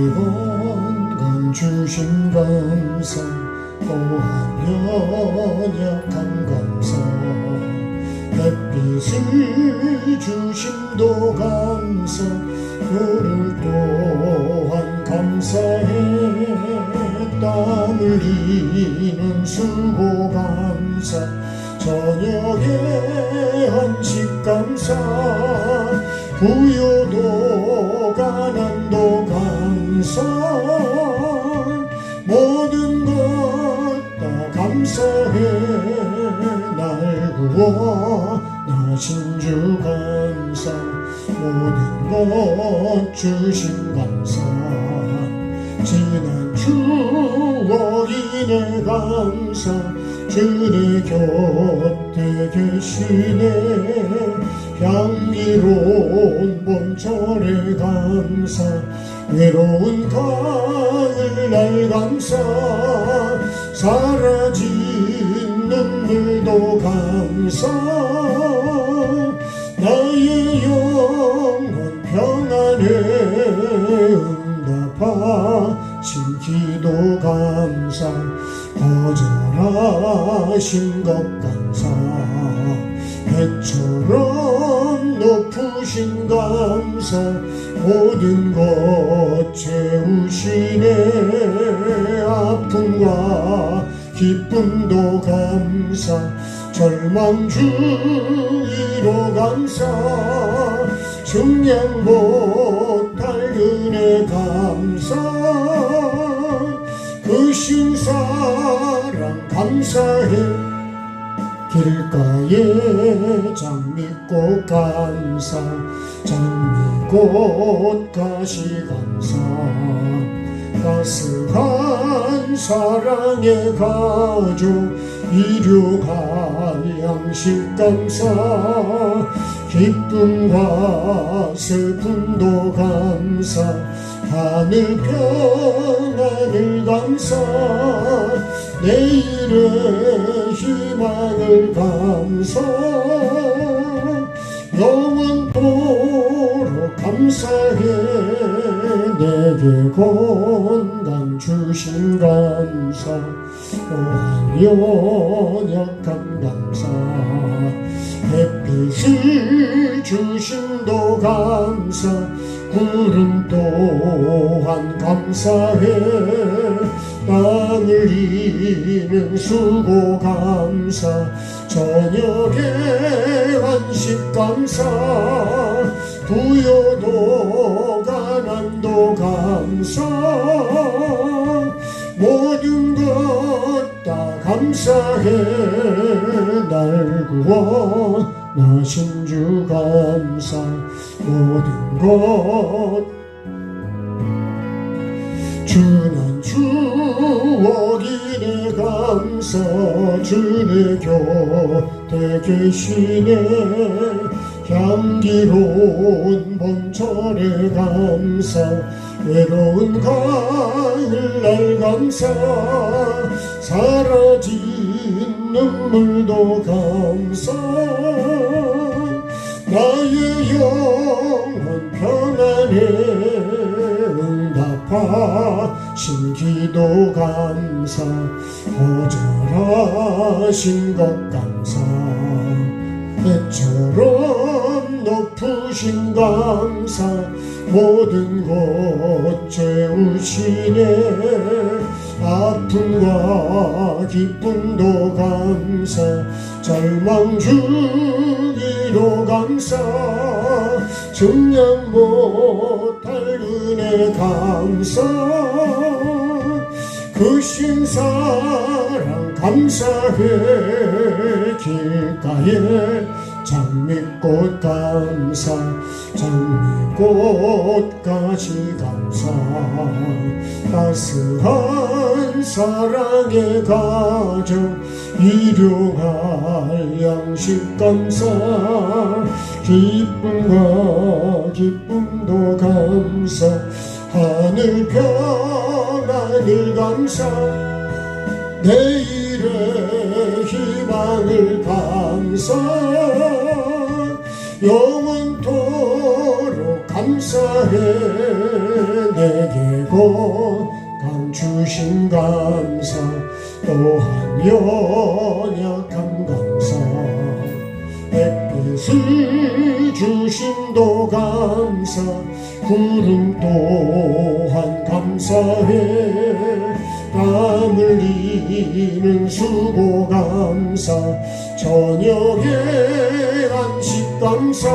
이번 주신 감사 또한 연약한 감사 햇빛을 주심도 감사 너를 또한 감사해 땀 흘리는 수고 감사 저녁에 한식 감사 부여도 가난도 감사 모든 것 다 감사해 날 구워 나신 주 감사 모든 것 주신 감사 지난 추억이네 감사 주내 곁에 계시네 향기로운 봄철에 감사 외로운 가을날 감사 사라진 눈물도 감사 나의 영혼 평안에 응답하신 기도 감사 거절하신 것 감사 배처럼 높으신 감사 모든 것 채우시네 아픔과 기쁨도 감사 절망 주의로 감사 증량 못할 은혜 감사 그 신사랑 감사해 길가에 장미꽃 감사 장미꽃 가시 감사 따스한 사랑의 가족 일용할 양식 감사 기쁨과 슬픔도 감사 하늘 평안을 감사 내일의 희망을 감사 영원토록 감사해 내게 건강 주신 감사 또한 연약한 감사 햇빛을 주심도 감사 구름 또한 감사해 땀 흘리는 수고 감사 저녁에 한식 감사 부여도 가난도 감사 모든 것 다 감사해 날 구원 나신 주 감사 모든 것 주난 추억이네 감사 주내 곁에 계시네 향기로운 봄철에 감사 외로운 가을날 감사 사라진 눈물도 감사 나의 영혼 평안에 응답하신 기도 감사 거절하신 것 감사 배처럼 높으신 감사 모든 것 채우시네 아픔과 기쁨도 감사 절망 주기로 감사 증량 못할 은혜 감사 그 신사랑 감사해 길가에 장미꽃 감사 장미꽃까지 감사 따스한 사랑의 가정 일용할 양식 감사 기쁨과 기쁨도 감사 하늘 평안을 감사 내일의 희망을 감사 영원토록 감사해 내게 주신 감사 또한 연약함 감사 햇빛을 주심도 감사 구름 또한 감사해 땀 흘리는 수고 감사 저녁에 안식 감사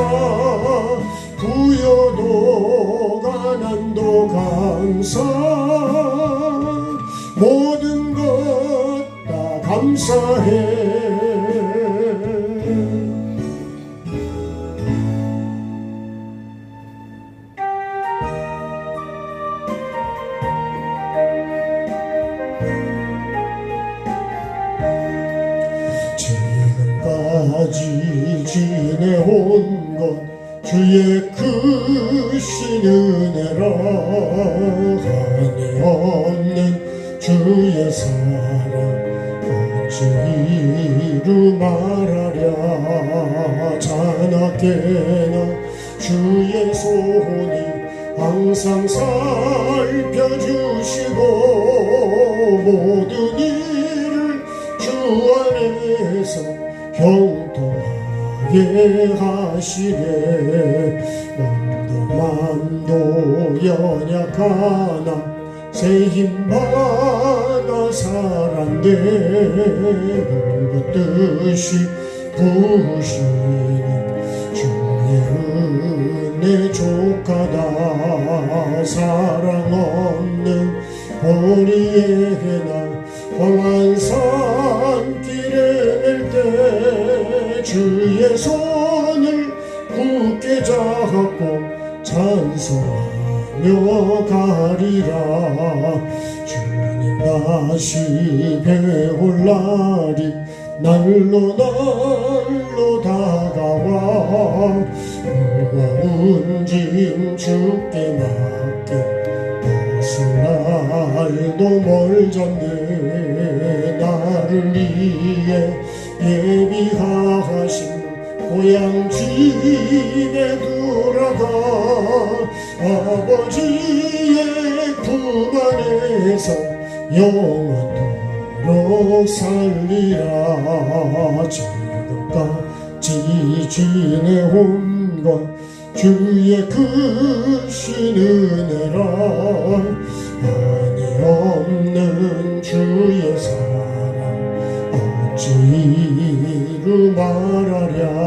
부여도 가난도 감사 모든 것 다 감사해 지금까지 지내온 것 주의 크신 은혜라 한이 없는 주의 사랑 어찌 이루 말하랴 자나깨나 주의 손이 항상 살펴주시고 모든 일을 주 안에서 형통하게 하시네 맘도 연약하나 새 힘받아 살았네 물붓듯이 부으시는 주의 은혜 족하다 사랑 없는 보리에 나 험한 산길에 낼 때 주의 손을 굳게 잡고 찬송하며 가리라 주님 다시 배울 날이 날로 다가와 무거운 짐 주께 맡겨 벗을 날도 멀잖네 나를 위해 예비하신 고향 집에 돌아가 아버지의 품 안에서 영원토록 살리라 지금까지 지내온 것 주의 크신 은혜라 한이 없는 주의 사랑 어찌 이루 말하랴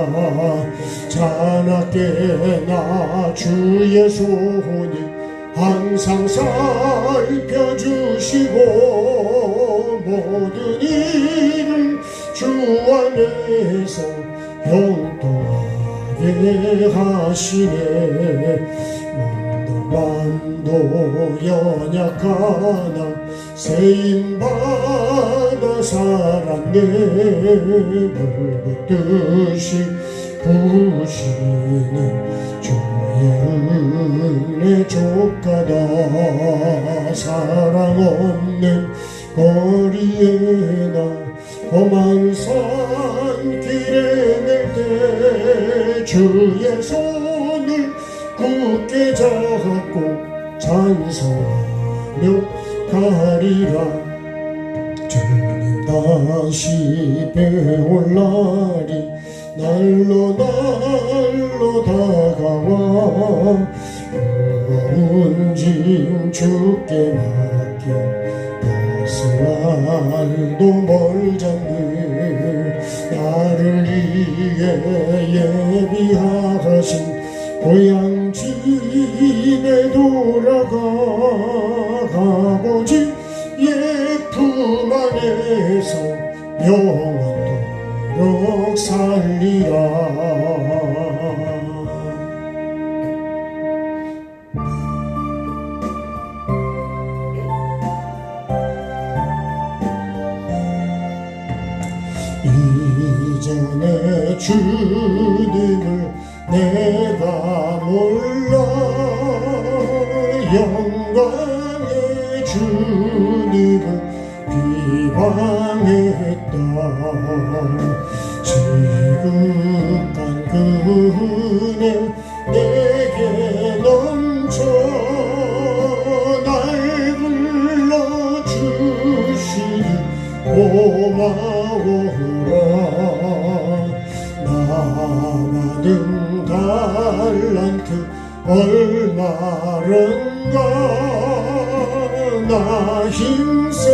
자나깨나 주의 손이 항상 살펴주시고 모든 일을 주 안에서 형통하게 하시네 맘도 연약하나 세임받아 살았네 물붓듯이 부으시는 주의 은혜 족하다 사랑 없는 거리에 나 험한 산길에 낼 때 주의 손을 굳게 잡고 찬송하며 가리라 주님 다시 배울 날이 날로 다가와 무거운 짐 주께 맡겨 벗을 날도 멀잖니 나를 위해 예비하신 고향 집에 돌아가 아버지의 품 안에서 영원토록 살리라 이전에 주님을 내가 몰라 영광의 주님을 비방했다 지극한 그 은혜 내게 넘쳐 날 고마워라. 나 받은 달란트 얼마런가. 나 힘써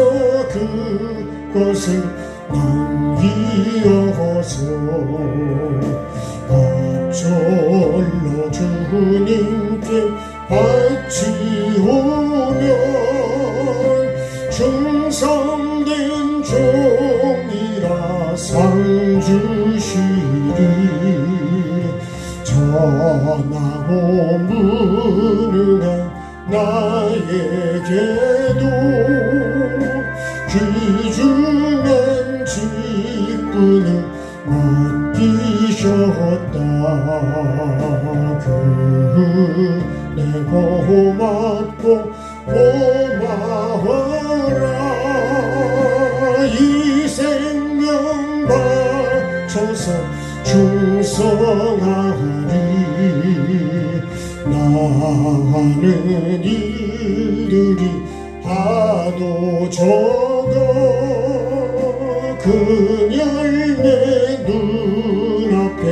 그것을 남기어서 갑절로 주님께 바치오면 충성된 종이라 상 주시리. 전하고 무능한 나에게도 귀중한 직분을 맡기셨다. 내 고맙고 고마워라. 이 생명 바쳐서 충성하리. 나는 일들이 하도 적어 그녀의 내 눈앞에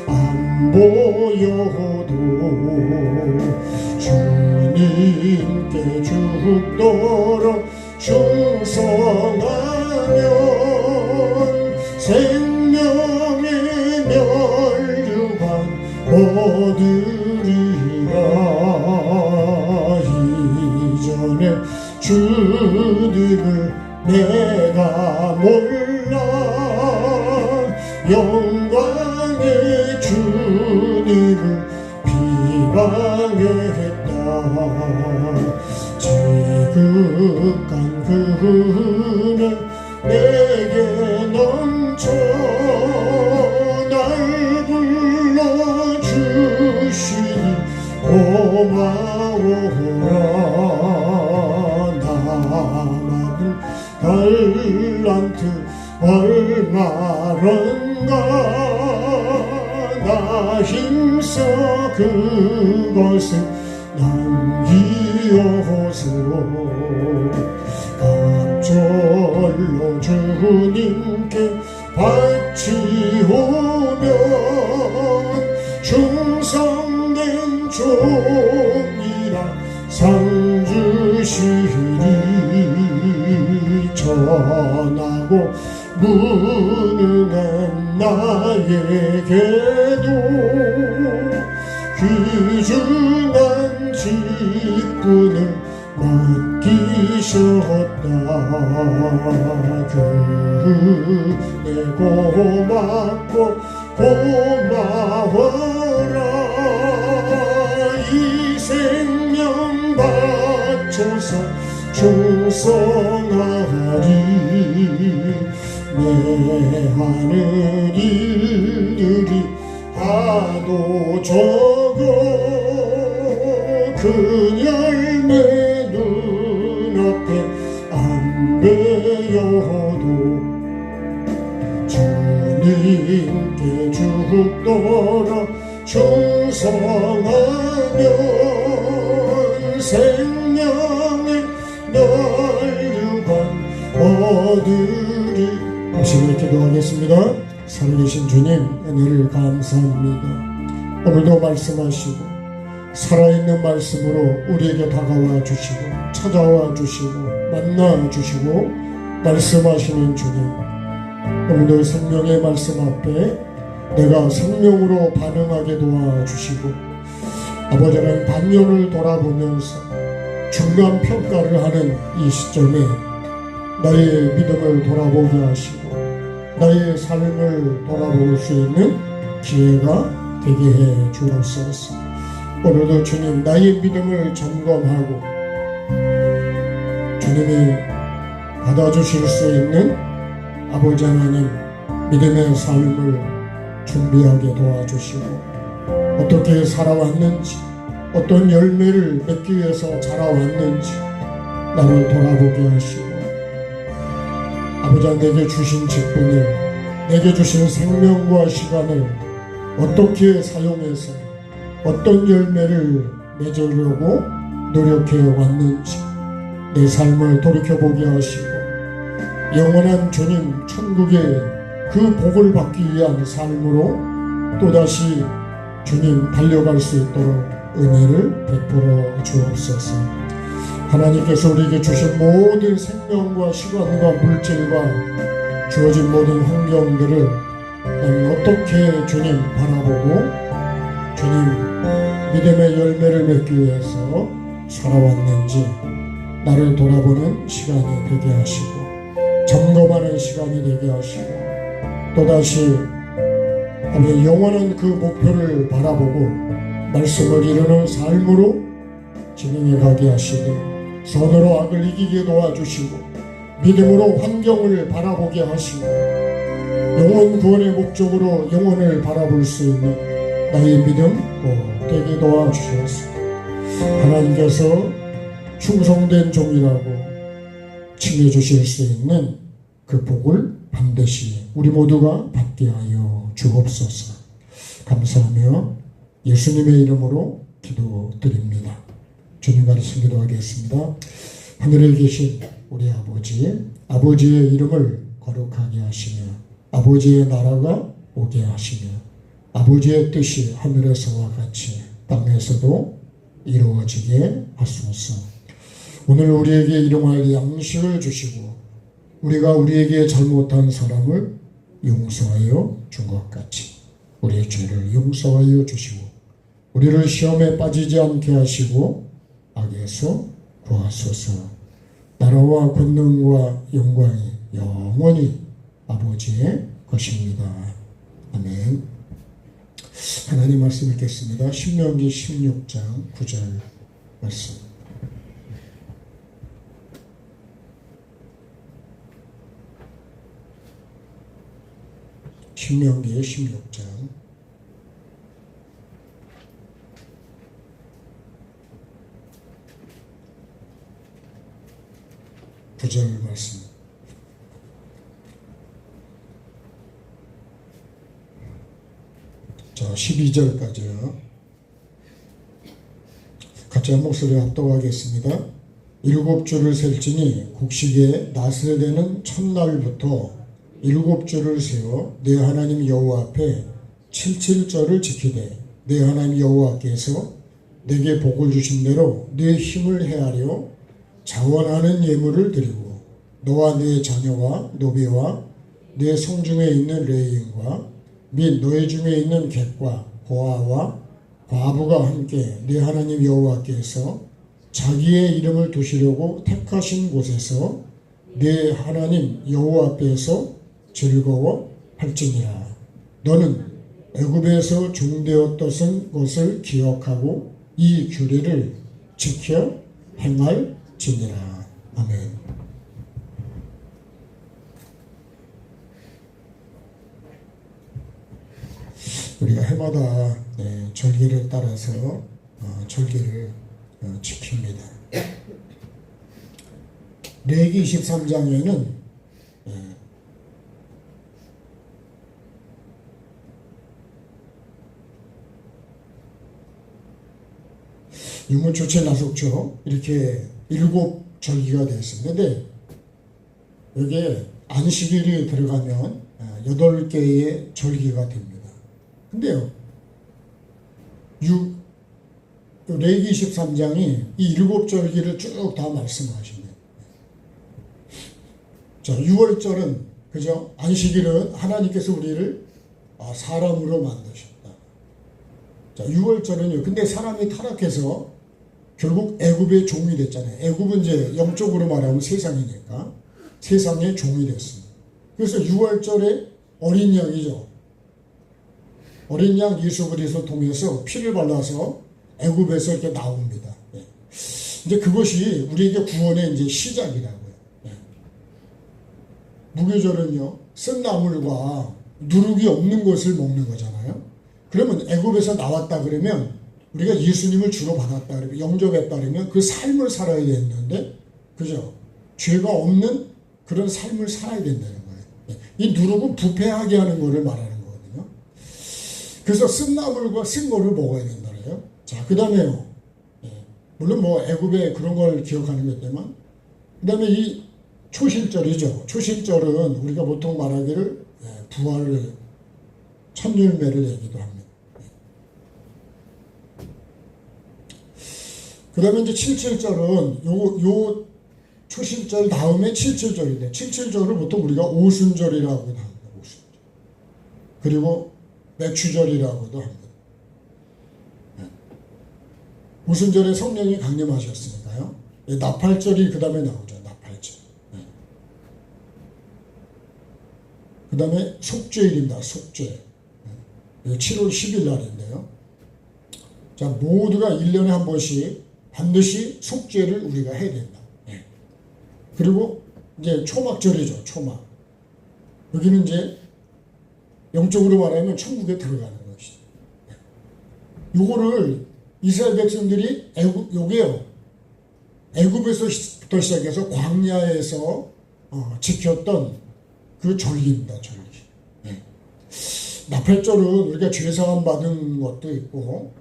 안 보여도 주님께 죽도록 충성하면 생명의 멸류관 얻으리라. 이전에 주님을 내가 몰라 영광의 주님을 비방했다. 지극한 그는 내게 넘쳐 날 불러주시니 고마워라. 나 받은 달란트 얼마런가. 나 힘써 그것을 남기어서 갑절로 주님께 바치오면 충성된 종이라 상 주시리. 전하고 무능한 나에게도 귀중한 직분을 맡기셨다. 내 고맙고 고마워라. 이 생명 바쳐서 충성하리. 내 하는 일들이 하도 적어 그녀의 내 눈앞에 안 배여도 주님께 죽도록 충성하면 생명의 멸류관 얻으리. 열심히 기도하겠습니다. 살아계신 주님 은혜를 감사합니다. 오늘도 말씀하시고 살아있는 말씀으로 우리에게 다가와 주시고 찾아와 주시고 만나 주시고 말씀하시는 주님, 오늘도 생명의 말씀 앞에 내가 생명으로 반응하게 도와주시고 아버지 하나님 반면을 돌아보면서 중간 평가를 하는 이 시점에 나의 믿음을 돌아보게 하시고 나의 삶을 돌아볼 수 있는 기회가 되게 해 주옵소서. 오늘도 주님 나의 믿음을 점검하고 주님이 받아주실 수 있는 아버지 하나님 믿음의 삶을 준비하게 도와주시고 어떻게 살아왔는지 어떤 열매를 맺기 위해서 자라왔는지 나를 돌아보게 하시고 아버지 내게 주신 직분을 내게 주신 생명과 시간을 어떻게 사용해서 어떤 열매를 맺으려고 노력해 왔는지 내 삶을 돌이켜보게 하시고 영원한 주님 천국의 그 복을 받기 위한 삶으로 또다시 주님 달려갈 수 있도록 은혜를 베풀어 주옵소서. 하나님께서 우리에게 주신 모든 생명과 시간과 물질과 주어진 모든 환경들을 나는 어떻게 주님 바라보고 주님 믿음의 열매를 맺기 위해서 살아왔는지 나를 돌아보는 시간이 되게 하시고 점검하는 시간이 되게 하시고 또다시 우리의 영원한 그 목표를 바라보고 말씀을 이루는 삶으로 진행해 가게 하시되 선으로 악을 이기게 도와주시고 믿음으로 환경을 바라보게 하시고 영혼 구원의 목적으로 영혼을 바라볼 수 있는 나의 믿음 꼭 되게 도와주시옵소서. 하나님께서 충성된 종이라고 칭해 주실 수 있는 그 복을 반드시 우리 모두가 받게 하여 주옵소서. 감사하며 예수님의 이름으로 기도드립니다. 주님 가르쳐 기도하겠습니다. 하늘에 계신 우리 아버지의 이름을 거룩하게 하시며 아버지의 나라가 오게 하시며 아버지의 뜻이 하늘에서와 같이 땅에서도 이루어지게 하소서. 오늘 우리에게 일용할 양식을 주시고 우리가 우리에게 잘못한 사람을 용서하여 준 것 같이 우리의 죄를 용서하여 주시고 우리를 시험에 빠지지 않게 하시고 악에서 구하소서. 나라와 권능과 영광이 영원히 아버지의 것입니다. 아멘. 하나님 말씀 읽겠습니다. 신명기 16장 9절 말씀. 신명기 16장 9절 말씀. 자, 12절까지요. 같이 한 목소리 합독하겠습니다. 7주를 셀지니 곡식에 낫을 되는 첫날부터 7주를 세워 내 하나님 여호와 앞에 77절을 지키되 내 하나님 여호와께서 내게 복을 주신 대로 내 힘을 헤아려 자원하는 예물을 드리고 너와 네 자녀와 노비와 내 성중에 있는 레위인과 및 너희 중에 있는 객과 고아와 과부가 함께 내 하나님 여호와께서 자기의 이름을 두시려고 택하신 곳에서 내 하나님 여호와 앞에서 즐거워할지니라. 너는 애굽에서 종되었던 것을 기억하고 이 규례를 지켜 행할지니라. 아멘. 우리가 해마다 절기를 따라서 절기를 지킵니다. 레위기 23장에는 유무초체 나속초 이렇게 7절기가 되어 있습니다. 근데 여기에 안식일이 들어가면 8개의 절기가 됩니다. 근데요, 레위기 23장이 이 7절기를 쭉 다 말씀하십니다. 자, 6월절은 그죠? 안식일은 하나님께서 우리를 사람으로 만드셨다. 자, 6월절은요. 근데 사람이 타락해서 결국 애굽의 종이 됐잖아요. 애굽은 이제 영적으로 말하면 세상이니까 세상의 종이 됐습니다. 그래서 6월절에 어린 양이죠. 어린 양 예수 그리스도 통해서 피를 발라서 애굽에서 이렇게 나옵니다. 예. 이제 그것이 우리에게 구원의 이제 시작이라고요. 예. 무교절은요, 쓴 나물과 누룩이 없는 것을 먹는 거잖아요. 그러면 애굽에서 나왔다 그러면 우리가 예수님을 주로 받았다 그러면 영접했다 그러면 그 삶을 살아야 되는데, 그죠? 죄가 없는 그런 삶을 살아야 된다는 거예요. 예. 이 누룩은 부패하게 하는 것을 말하는 거거든요. 그래서 쓴 나물과 쓴 거를 먹어야 된다는 거예요. 자, 그 다음에요. 예. 물론 뭐 애굽에 그런 걸 기억하는 것 때문에, 그 다음에 이 초실절이죠. 초실절은 우리가 보통 말하기를 부활을 천율매를 얘기도 합니다. 그 다음에 이제 칠칠절은 요 초실절 다음에 칠칠절인데, 칠칠절을 보통 우리가 오순절이라고도 합니다. 오순절. 그리고 맥추절이라고도 합니다. 오순절에 성령이 강림하셨으니까요. 나팔절이 그 다음에 나오죠. 나팔절. 그 다음에 속죄일입니다. 속죄. 7월 10일 날인데요. 자, 모두가 1년에 한 번씩 반드시 속죄를 우리가 해야 된다. 그리고 이제 초막절이죠. 초막. 여기는 이제 영적으로 말하면 천국에 들어가는 것이죠. 요거를 이스라엘 백성들이 요게요. 애굽에서부터 시작해서 광야에서 지켰던 그 절기입니다. 절기. 나팔절은 우리가 죄사함 받은 것도 있고,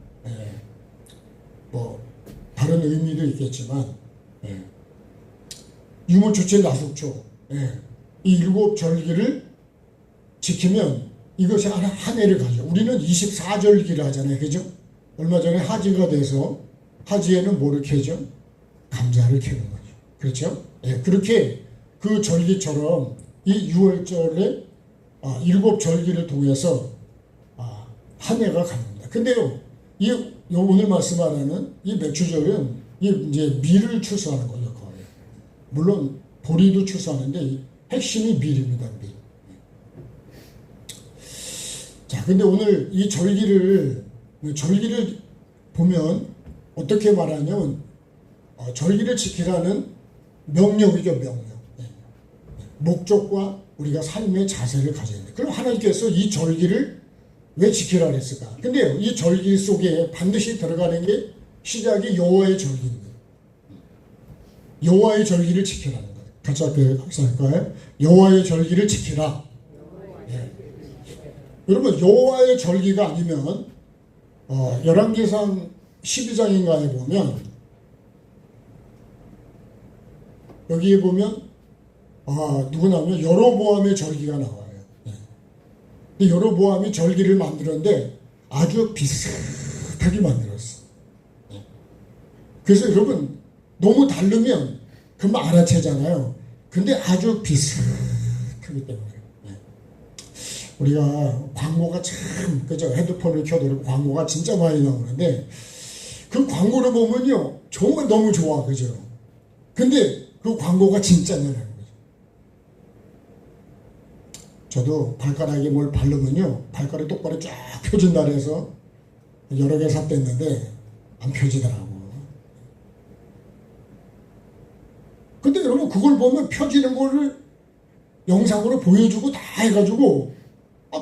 뭐 다른 의미도 있겠지만, 유무초칠 나속초, 이 7 절기를 지키면 이것이 한 해를 가죠. 우리는 24절기를 하잖아요. 그죠? 얼마 전에 하지가 돼서 하지에는 뭐를 캐죠? 감자를 캐는 거죠. 그렇죠? 그렇게 그 절기처럼 이 6월절에 7 절기를 통해서 한 해가 갑니다. 근데요, 오늘 말씀하는 이 맥추절은 이제 밀을 추수하는 거죠. 거의. 물론 보리도 추수하는데 핵심이 밀입니다. 밀. 자, 근데 오늘 이 절기를 보면 어떻게 말하냐면 절기를 지키라는 명령이죠. 명령. 목적과 우리가 삶의 자세를 가져야 돼. 그럼 하나님께서 이 절기를 왜 지키라 그랬을까? 근데요, 이 절기 속에 반드시 들어가는 게 시작이 여호와의 절기입니다. 여호와의 절기를 지키라는 거예요. 같이 할까요? 여호와의 절기를 지키라. 여러분, 여호와의 절기가 아니면 열왕기상 12장인가에 보면 여기에 보면 누구 나오면 여로보암의 절기가 나와요. 근데 여로보암이 절기를 만들었는데 아주 비슷하게 만들었어. 그래서 여러분, 너무 다르면 금방 알아채잖아요. 근데 아주 비슷하기 때문에 우리가 광고가 참, 그죠? 헤드폰을 켜도 광고가 진짜 많이 나오는데 그 광고를 보면요, 정말 너무 좋아. 그죠? 근데 그 광고가 진짜냐는 거죠. 저도 발가락에 뭘 바르면요, 발가락이 똑바로 쫙 펴진다 그래서 여러 개 샀댔는데 안 펴지더라고. 근데 여러분, 그걸 보면 펴지는 거를 영상으로 보여주고 다 해가지고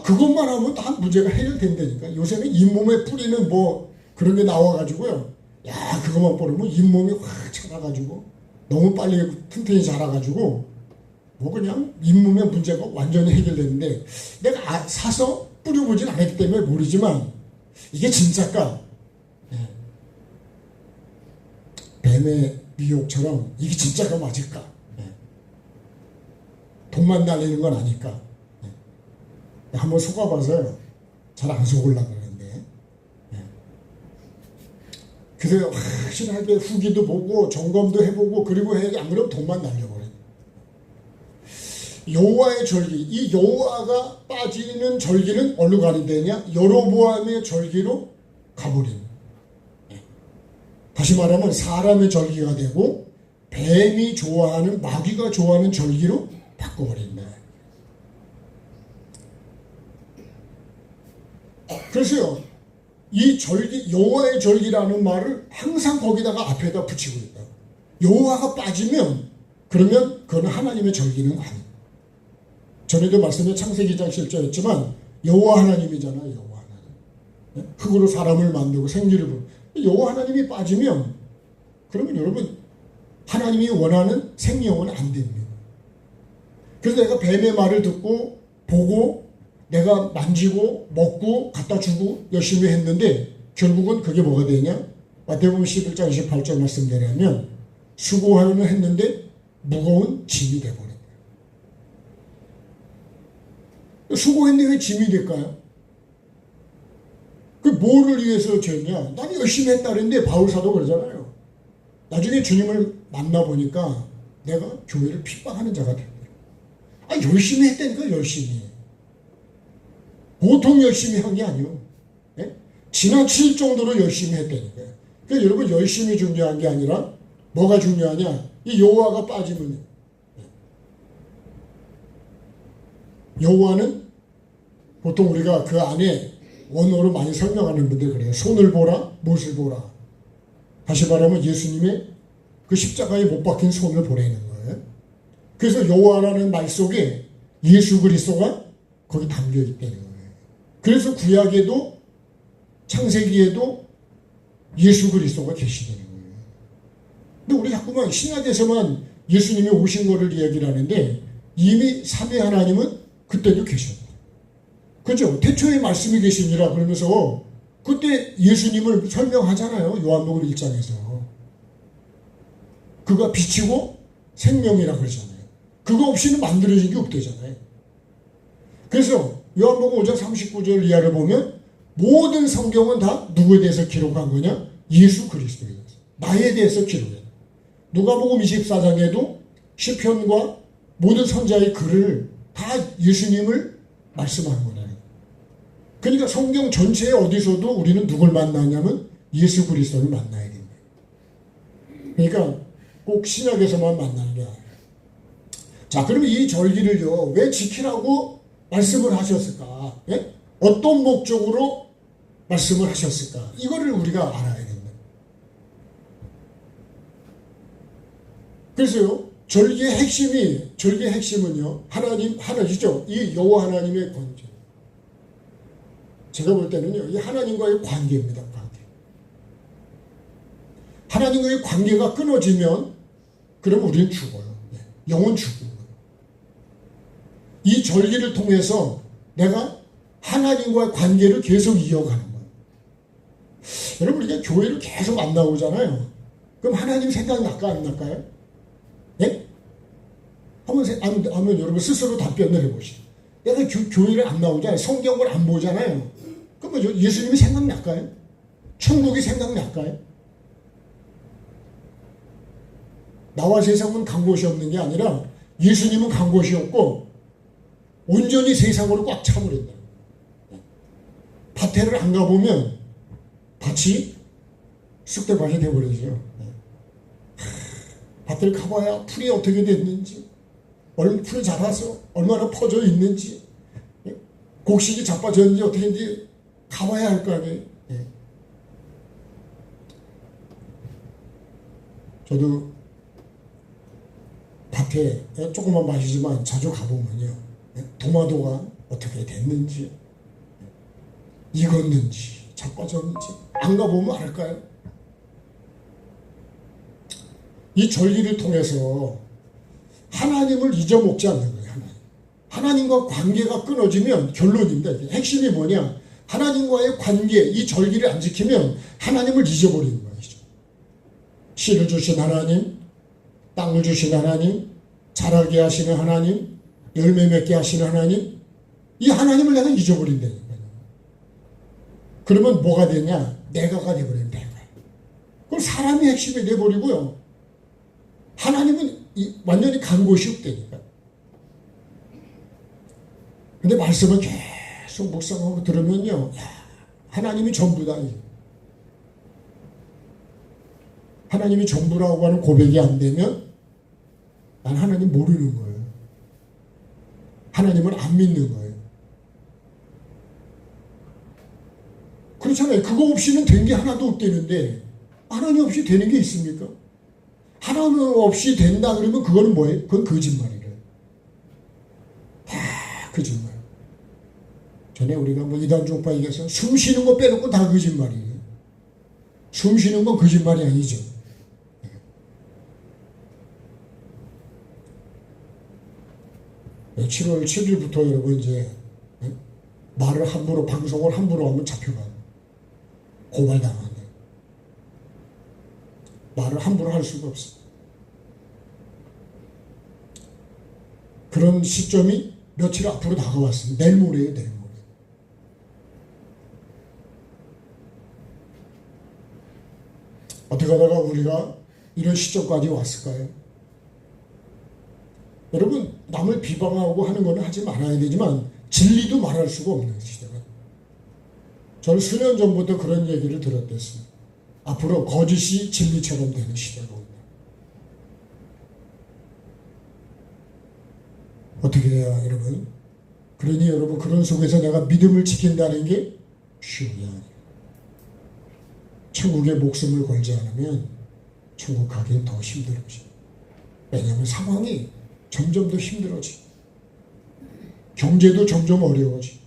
그것만 하면 다 문제가 해결된다니까. 요새는 잇몸에 뿌리는 뭐 그런 게 나와가지고요, 야, 그것만 뿌리면 잇몸이 확 자라가지고 너무 빨리 튼튼히 자라가지고 뭐 그냥 잇몸의 문제가 완전히 해결되는데, 내가 사서 뿌려보진 않았기 때문에 모르지만 이게 진짜일까? 뱀의 미혹처럼 이게 진짜가 맞을까? 돈만 날리는 건 아닐까? 한번 속아봐서요, 잘 안 속으려고 그러는데, 그래서 확실하게 후기도 보고 점검도 해보고 그리고 해야지, 안 그러면 돈만 날려버려요. 여호와의 절기, 이 여호와가 빠지는 절기는 어디로 가는 데냐? 여로보암의 절기로 가버립니다. 다시 말하면 사람의 절기가 되고 뱀이 좋아하는, 마귀가 좋아하는 절기로 바꿔버린다. 그래서요, 이 절기, 여호와의 절기라는 말을 항상 거기다가 앞에다 붙이고 있다. 여호와가 빠지면 그러면 그건 하나님의 절기는 아니에요. 전에도 말씀에 창세기 2장 7절했지만 여호와 하나님이잖아요. 여호와 하나님. 흙으로 사람을 만들고 생기를 부르고, 여호와 하나님이 빠지면 그러면 여러분, 하나님이 원하는 생명은 안 됩니다. 그래서 내가 뱀의 말을 듣고 보고 내가 만지고 먹고 갖다 주고 열심히 했는데 결국은 그게 뭐가 되냐? 마태복음 11장 28절 말씀대로면 수고하려는 했는데 무거운 짐이 돼버린 거예요. 수고했는데 왜 짐이 될까요? 그 뭐를 위해서 죄냐? 나는 열심히 했다는데 바울 사도 그러잖아요. 나중에 주님을 만나보니까 내가 교회를 핍박하는 자가 된 거예요. 열심히 했다니까 열심히. 보통 열심히 한 게 아니에요. 예? 지나칠 정도로 열심히 했다니까요. 그러니까 여러분 열심히 중요한 게 아니라 뭐가 중요하냐? 이 여호와가 빠지면 여호와는 보통 우리가 그 안에 원어로 많이 설명하는 분들 그래요. 손을 보라, 못을 보라. 다시 말하면 예수님의 그 십자가에 못 박힌 손을 보라는 거예요. 그래서 여호와라는 말 속에 예수 그리스도가 거기 담겨 있다는 거예요. 그래서 구약에도 창세기에도 예수 그리스도가 계시다는 거예요. 근데 우리 자꾸만 신약에서만 예수님이 오신 거를 이야기를 하는데 이미 삼위 하나님은 그때도 계셨다. 그죠? 태초에 말씀이 계시니라 그러면서 그때 예수님을 설명하잖아요. 요한복음 1장에서. 그가 빛이고 생명이라 그러잖아요. 그거 없이는 만들어진 게 없대잖아요. 그래서 요한복음 5장 39절 이하를 보면 모든 성경은 다 누구에 대해서 기록한 거냐? 예수 그리스도에 대해서. 나에 대해서 기록해. 누가복음 24장에도 시편과 모든 선자의 글을 다 예수님을 말씀하는 거예요. 그러니까 성경 전체에 어디서도 우리는 누굴 만나냐면 예수 그리스도를 만나야 됩니다. 그러니까 꼭 신약에서만 만나는 게 아니에요. 자, 그럼 이 절기를요, 왜 지키라고 말씀을 하셨을까? 예? 어떤 목적으로 말씀을 하셨을까? 이거를 우리가 알아야 됩니다. 그래서요, 절기의 핵심은요, 하나님이죠. 이 여호와 하나님의 권세. 제가 볼 때는요, 이 하나님과의 관계입니다. 관계. 하나님과의 관계가 끊어지면, 그럼 우리는 죽어요. 영혼 죽는 거예요. 이 절기를 통해서 내가 하나님과의 관계를 계속 이어가는 거예요. 여러분, 우리가 교회를 계속 안 나오잖아요. 그럼 하나님 생각날까, 안 날까요? 예? 한번 여러분 스스로 답변을 해보시죠. 내가 교회를 안 나오잖아요. 성경을 안 보잖아요. 그러면 예수님이 생각날까요? 천국이 생각날까요? 나와 세상은 간 곳이 없는 게 아니라 예수님은 간 곳이 없고 온전히 세상으로 꽉 차버린다. 밭에를 안 가보면 밭이 쑥대밭이 되어버리죠. 밭을 가봐야 풀이 어떻게 됐는지, 풀이 자라서 얼마나 퍼져 있는지, 곡식이 자빠졌는지 어떻게 했는지 가봐야 할 거 아니에요. 저도 밭에 조금만 마시지만 자주 가보면요, 도마도가 어떻게 됐는지, 익었는지, 자빠졌는지 안 가보면 알까요? 이 절기를 통해서 하나님을 잊어먹지 않는 거예요. 하나님과 관계가 끊어지면 결론입니다. 핵심이 뭐냐? 하나님과의 관계, 이 절기를 안 지키면 하나님을 잊어버리는 것이죠. 씨를 주신 하나님, 땅을 주신 하나님, 자라게 하시는 하나님, 열매 맺게 하시는 하나님, 이 하나님을 내가 잊어버린다니까요. 그러면 뭐가 되냐? 내가가 되어버리는 내가. 그럼 사람이 핵심이 돼버리고요. 하나님은 완전히 간 곳이 없다니까. 근데 말씀을 계속 묵상하고 들으면요, 하나님이 전부다. 하나님이 전부라고 하는 고백이 안 되면 난 하나님 모르는 거예요. 하나님을 안 믿는 거예요. 그렇잖아요. 그거 없이는 된 게 하나도 없다는데 하나님 없이 되는 게 있습니까? 하나님 없이 된다 그러면 그거는 뭐예요? 그건 거짓말이래요. 다 거짓말. 전에 우리가 이단 종파 얘기해서 숨 쉬는 거 빼놓고 다 거짓말이에요. 숨 쉬는 건 거짓말이 아니죠. 7월 7일부터 여러분 이제 말을 함부로, 방송을 함부로 하면 잡혀가요. 고발당하네. 말을 함부로 할 수가 없어. 그런 시점이 며칠 앞으로 다가왔습니다. 내일 모레예요, 내일 모레. 어떻게 하다가 우리가 이런 시점까지 왔을까요? 여러분, 남을 비방하고 하는 거는 하지 말아야 되지만 진리도 말할 수가 없는 시대가. 저는 수년 전부터 그런 얘기를 들었댔습니다. 앞으로 거짓이 진리처럼 되는 시대가 온다. 어떻게 해야 여러분? 그러니 여러분, 그런 속에서 내가 믿음을 지킨다는 게 쉬운 게 아니에요. 천국에 목숨을 걸지 않으면 천국 가기는 더 힘들어져. 왜냐하면 상황이 점점 더 힘들어지. 경제도 점점 어려워지.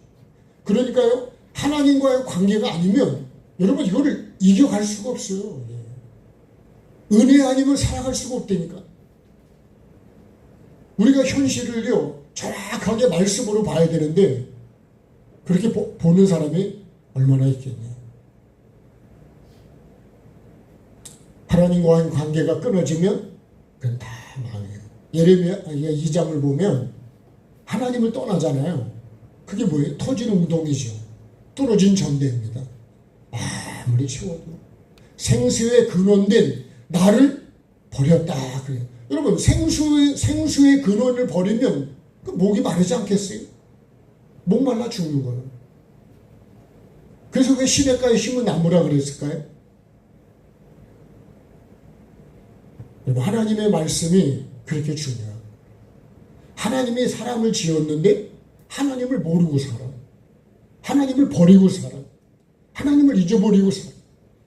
그러니까요, 하나님과의 관계가 아니면 여러분 이거를 이겨갈 수가 없어요. 은혜 아니면 살아갈 수가 없다니까. 우리가 현실을요 정확하게 말씀으로 봐야 되는데 그렇게 보는 사람이 얼마나 있겠냐. 하나님과의 관계가 끊어지면 그건 다 망해요. 예레미야 2장을 보면 하나님을 떠나잖아요. 그게 뭐예요? 터진 우동이죠. 뚫어진 전대입니다. 아무리 채워도 생수의 근원된 나를 버렸다 그래요. 여러분, 생수의 근원을 버리면 그 목이 마르지 않겠어요? 목 말라 죽는 거예요. 그래서 왜 시냇가에 심은 나무라 그랬을까요? 여러분, 하나님의 말씀이 그렇게 중요해요. 하나님이 사람을 지었는데 하나님을 모르고 살아. 하나님을 버리고 살아. 하나님을 잊어버리고 살아.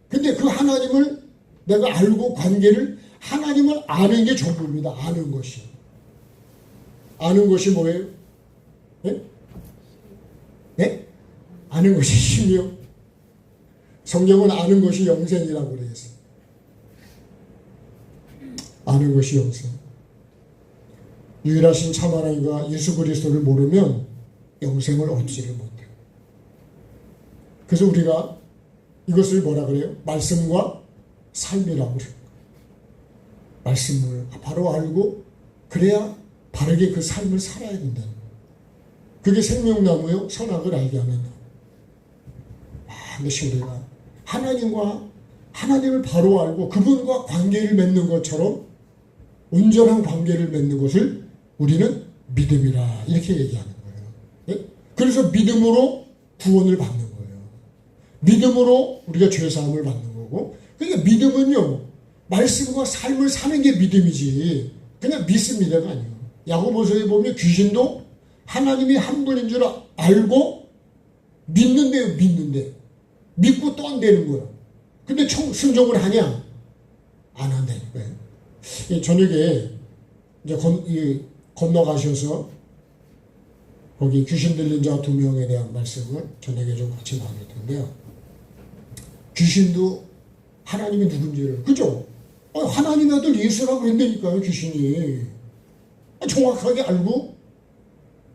근데 그 하나님을 내가 알고 관계를 하나님을 아는 게 전부입니다. 아는 것이. 아는 것이 뭐예요? 네? 네? 아는 것이 힘이요. 성경은 아는 것이 영생이라고 그랬어요. 아는 것이 영생. 유일하신 참 하나님과 예수 그리스도를 모르면 영생을 얻지를 못해요. 그래서 우리가 이것을 뭐라 그래요? 말씀과 삶이라고 그래요. 말씀을 바로 알고 그래야 바르게 그 삶을 살아야 된다. 그게 생명나무요 선악을 알게 하는 나무. 반드시 우리가 하나님을 바로 알고 그분과 관계를 맺는 것처럼 온전한 관계를 맺는 것을 우리는 믿음이라 이렇게 얘기하는 거예요. 네? 그래서 믿음으로 구원을 받는 거예요. 믿음으로 우리가 죄사함을 받는 거고. 그러니까 믿음은요 말씀과 삶을 사는 게 믿음이지 그냥 믿습니다가 아니에요. 야고보서에 보면 귀신도 하나님이 한 분인 줄 알고 믿는데요. 믿고 또 안 되는 거예요. 근데 순종을 하냐? 안 한다니까요. 저녁에 이제 건너가셔서 거기 귀신 들린 자 2명에 대한 말씀을 저녁에 좀 같이 나눌 텐데요. 귀신도 하나님이 누군지를, 그죠? 하나님의 아들 예수라고 그랬다니까요, 귀신이. 정확하게 알고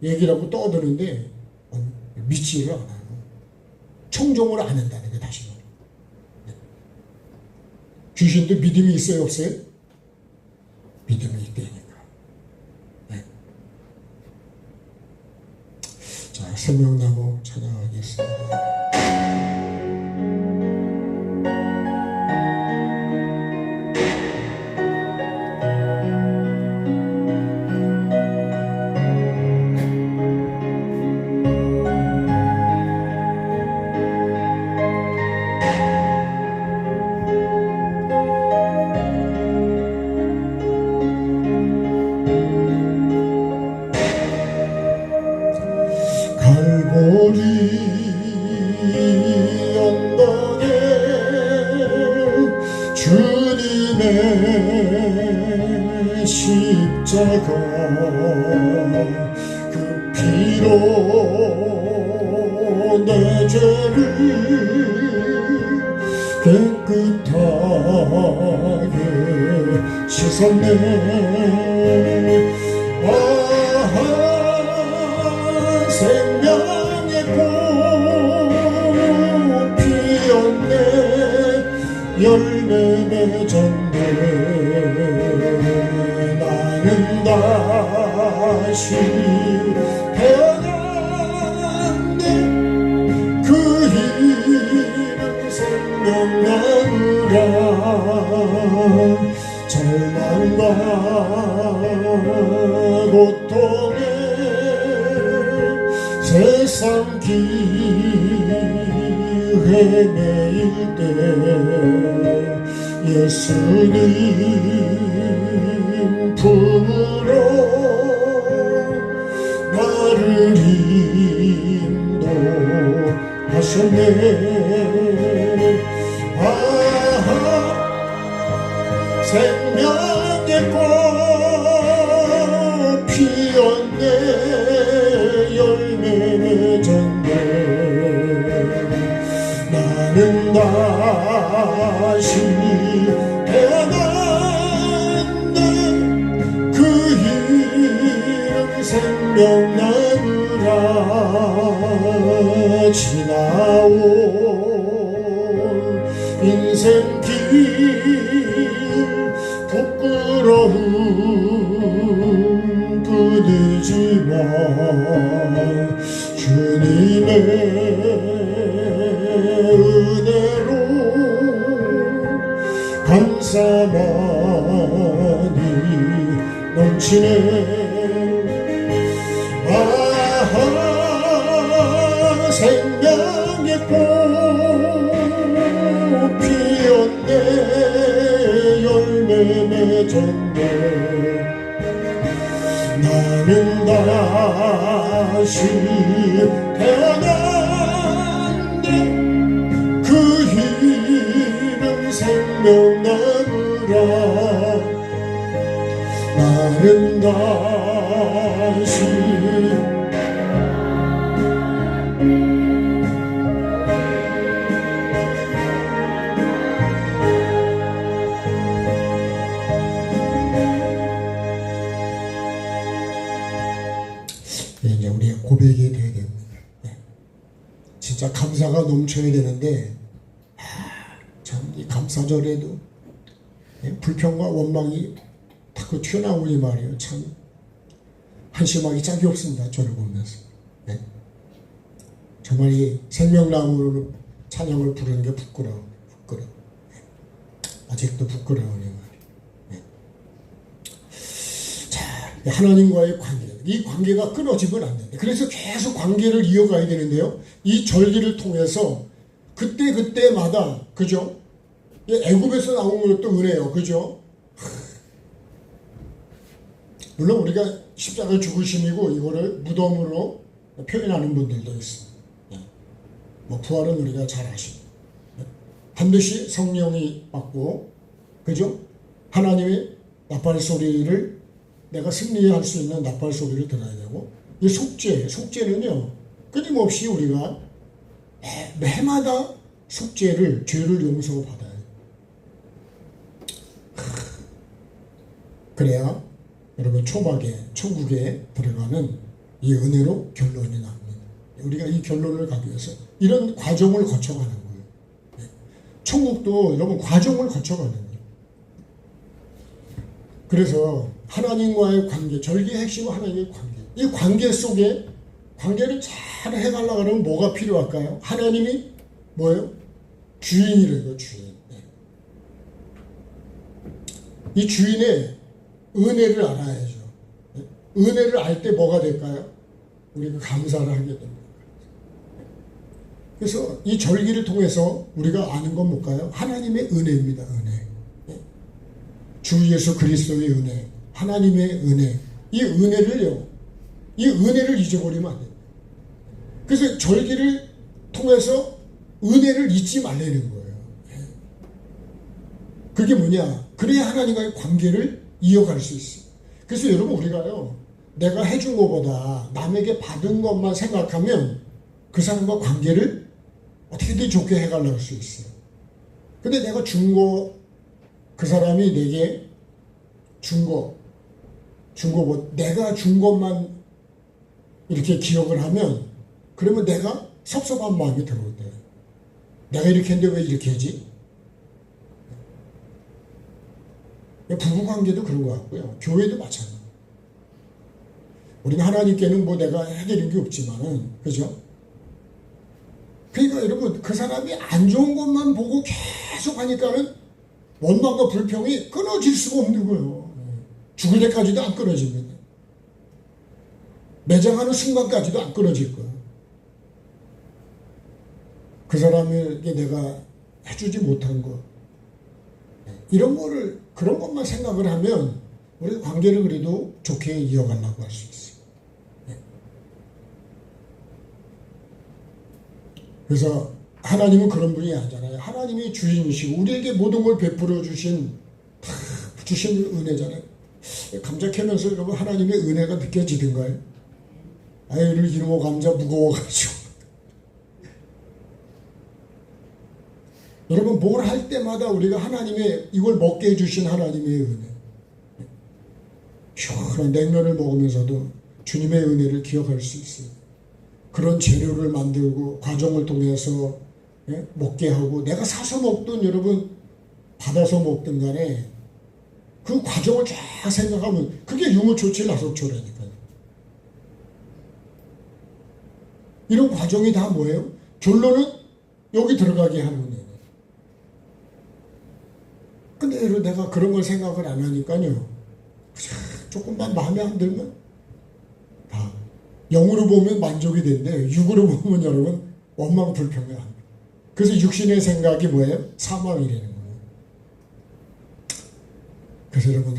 얘기를 하고 떠드는데 믿지를 않아요. 청종을 안 한다는 게 다시 말이에요. 귀신도 믿음이 있어요, 없어요? 믿음이 있다니까. 네. 자, 생명나무 찬양하겠습니다. 갈보리 언덕에 주님의 십자가 그 피로 내 죄를 깨끗하게 씻었네. 생명의 꽃 피었네. 열매 맺었네. 나는 다시 다시 태어났네. 그 이름 생명나무라. 절망과 고통에 세상 기회 매일 때 예수님 품으로 나를 인도하셨네. 아하, 생명의 꽃 피었네. 열매 맺었네. 나는 다시 태어났네. 그 이름 생명나무라. 지나온 인생길 부끄러움 부르지마. 주님의 은혜로 감사만이 넘치네. 아하, 생명의 꽃 피었네. 열매 맺었네. 나는 다시 태어났네. 그 이름 생명나무라. 나는 다시 이제 우리의 고백이 되어야 됩니다. 진짜 감사가 넘쳐야 되는데, 참 이 감사절에도 불평과 원망이 자꾸 튀어나오니 말이에요. 참 한심하기 짝이 없습니다. 저를 보면서. 정말 이 생명나무로 찬양을 부르는 게 부끄러워. 아직도 부끄러우니 말이에요. 하나님과의 관계, 이 관계가 끊어지면 안 된다. 그래서 계속 관계를 이어가야 되는데요. 이 절기를 통해서 그때마다, 그죠? 애굽에서 나온 것도 은혜요, 그죠? 물론 우리가 십자가 죽으심이고 이거를 무덤으로 표현하는 분들도 있습니다. 뭐 부활은 우리가 잘 아시고, 반드시 성령이 받고, 그죠? 하나님의 나팔 소리를 내가 승리할 수 있는 나팔 소리를 들어야 되고, 이 속죄는요, 끊임없이 우리가 매마다 속죄를, 죄를 용서받아야 돼요. 그래야 여러분 천국에 들어가는 이 은혜로 결론이 납니다. 우리가 이 결론을 가기 위해서 이런 과정을 거쳐가는 거예요. 천국도 여러분 과정을 거쳐가는 거예요. 그래서 하나님과의 관계, 절기의 핵심은 하나님의 관계. 이 관계 속에 관계를 잘 해가려고 하면 뭐가 필요할까요? 하나님이 뭐예요? 주인이래요, 주인. 이 주인의 은혜를 알아야죠. 은혜를 알 때 뭐가 될까요? 우리가 감사를 하게 됩니다. 그래서 이 절기를 통해서 우리가 아는 건 뭘까요? 하나님의 은혜입니다. 은혜. 주 예수 그리스도의 은혜, 하나님의 은혜, 이 은혜를 잊어버리면 안 됩니다. 그래서 절기를 통해서 은혜를 잊지 말라는 거예요. 그게 뭐냐? 그래야 하나님과의 관계를 이어갈 수 있어요. 그래서 여러분 우리가요, 내가 해준 것보다 남에게 받은 것만 생각하면 그 사람과 관계를 어떻게든 좋게 해가려고 할 수 있어요. 근데 내가 준 거, 그 사람이 내게 준 거, 내가 준 것만 이렇게 기억을 하면, 그러면 내가 섭섭한 마음이 들어올 때, 내가 이렇게 했는데 왜 이렇게 하지? 부부관계도 그런 것 같고요. 교회도 마찬가지예요. 우리는 하나님께는 뭐 내가 해드린 게 없지만은, 그죠? 그러니까 여러분, 그 사람이 안 좋은 것만 보고 계속 하니까는 원망과 불평이 끊어질 수가 없는 거예요. 죽을 때까지도 안 끊어집니다. 매장하는 순간까지도 안 끊어질 거예요. 그 사람에게 내가 해주지 못한 것, 이런 거를, 그런 것만 생각을 하면 우리 관계를 그래도 좋게 이어가려고 할 수 있어요. 그래서 하나님은 그런 분이 아니잖아요. 하나님이 주인이시고 우리에게 모든 걸 베풀어 주신 은혜잖아요. 감자 캐면서 여러분 하나님의 은혜가 느껴지던가요? 아이를 이루어 감자 무거워가지고 여러분 뭘 할 때마다 우리가 하나님의 이걸 먹게 해주신 하나님의 은혜, 시원한 냉면을 먹으면서도 주님의 은혜를 기억할 수 있어요. 그런 재료를 만들고 과정을 통해서 먹게 하고, 내가 사서 먹든 여러분 받아서 먹든 간에 그 과정을 쫙 생각하면 그게 유무초치 나속초라니까요. 이런 과정이 다 뭐예요? 결론은 여기 들어가게 하는 거예요. 근데 여러분 내가 그런 걸 생각을 안 하니까요, 조금만 마음에 안 들면 다 영으로 보면 만족이 되는데 육으로 보면 여러분 원망 불평이 합니다. 그래서 육신의 생각이 뭐예요? 사망이라는 거예요. 그래서 여러분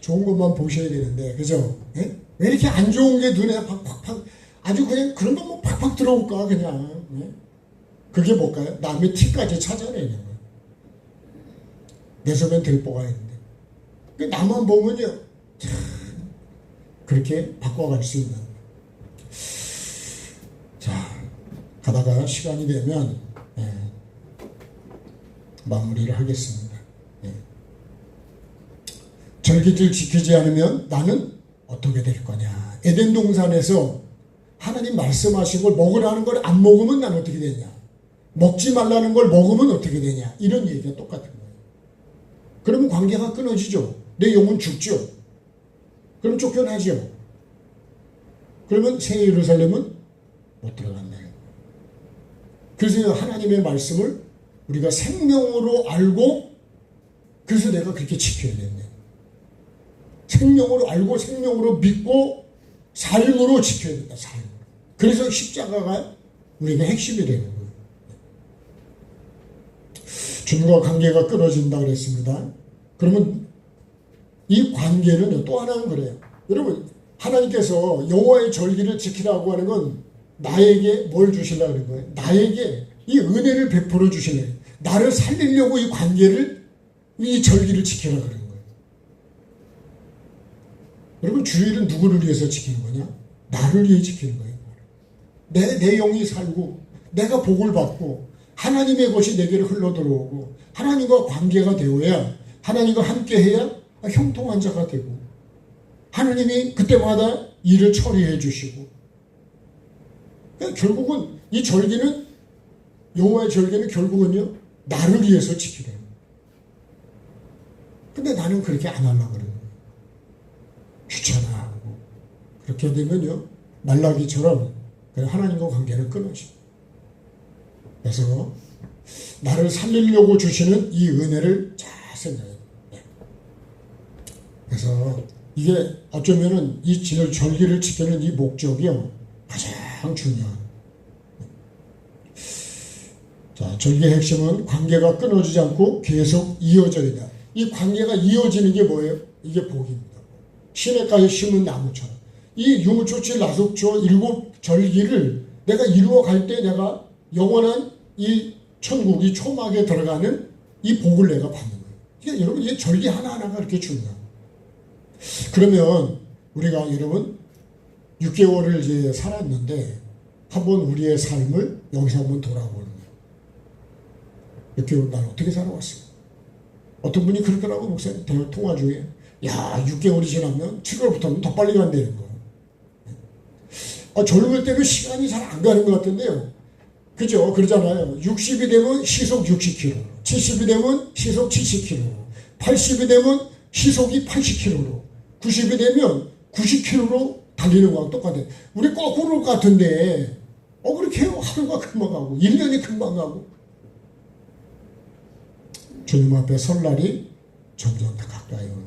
좋은 것만 보셔야 되는데, 그죠? 예? 왜 이렇게 안 좋은 게 눈에 팍팍팍, 아주 그냥 그런 것만 팍팍 들어올까 그냥. 예? 그게 뭘까요? 남의 티까지 찾아내는 거예요. 내 속엔 들보가 있는데 나만 보면요 그렇게 바꿔갈 수 있는. 자, 가다가 시간이 되면 마무리를 하겠습니다. 절기를 지키지 않으면 나는 어떻게 될 거냐. 에덴 동산에서 하나님 말씀하신 걸 먹으라는 걸 안 먹으면 난 어떻게 되냐, 먹지 말라는 걸 먹으면 어떻게 되냐, 이런 얘기가 똑같은 거예요. 그러면 관계가 끊어지죠. 내 영혼 죽죠. 그럼 쫓겨나죠. 그러면 새 예루살렘은 못 들어간다. 그래서 하나님의 말씀을 우리가 생명으로 알고, 그래서 내가 그렇게 지켜야 된다. 생명으로 알고 생명으로 믿고 삶으로 지켜야 된다. 삶으로. 그래서 십자가가 우리가 핵심이 되는 거예요. 주님과 관계가 끊어진다 그랬습니다. 그러면 이 관계는 또 하나는 그래요. 여러분 하나님께서 여호와의 절기를 지키라고 하는 건 나에게 뭘 주시려고 하는 거예요? 나에게 이 은혜를 베풀어 주시려고, 나를 살리려고 이 관계를, 이 절기를 지키라고 그러는 거예요. 여러분 주일은 누구를 위해서 지키는 거냐? 나를 위해 지키는 거예요. 내 영이 살고 내가 복을 받고 하나님의 것이 내게로 흘러들어오고 하나님과 관계가 되어야, 하나님과 함께해야 형통한 자가 되고 하나님이 그때마다 일을 처리해 주시고, 그러니까 결국은 이 절기는, 여호와의 절기는 결국은요 나를 위해서 지키래요. 근데 나는 그렇게 안 하려고 그러는 거예요. 귀찮아하고. 그렇게 되면요 말라기처럼 그냥 하나님과 관계는 끊어져. 그래서 나를 살리려고 주시는 이 은혜를 잘 생각해요. 그래서 이게 어쩌면은 이 절기를 지키는 이 목적이요 가장 중요한. 자, 절기의 핵심은 관계가 끊어지지 않고 계속 이어져야 된다. 이 관계가 이어지는 게 뭐예요? 이게 복입니다. 시냇가에 심은 나무처럼 이 유무초치 나속초 7 절기를 내가 이루어 갈 때 내가 영원한 이 천국, 이 초막에 들어가는 이 복을 내가 받는 거예요. 그러니까 여러분 이 절기 하나하나가 그렇게 중요해요. 그러면 우리가 여러분 6개월을 이제 살았는데 한번 우리의 삶을 여기서 한번 돌아보는 거예요. 6개월 난 어떻게 살아왔어요? 어떤 분이 그렇더라고, 목사님 통화 중에. 야, 6개월이 지나면 7월부터는 더 빨리 간다는 거예요. 젊을 때는 시간이 잘 안 가는 것 같은데요. 그죠? 그러잖아요. 60이 되면 시속 60km, 70이 되면 시속 70km, 80이 되면 시속이 80km로, 90이 되면 90km로 달리는 거랑 똑같아. 우리 거꾸로 같은데 그렇게 해요. 하루가 금방 가고 1년이 금방 가고 주님 앞에 설날이 점점 더 가까이 오는.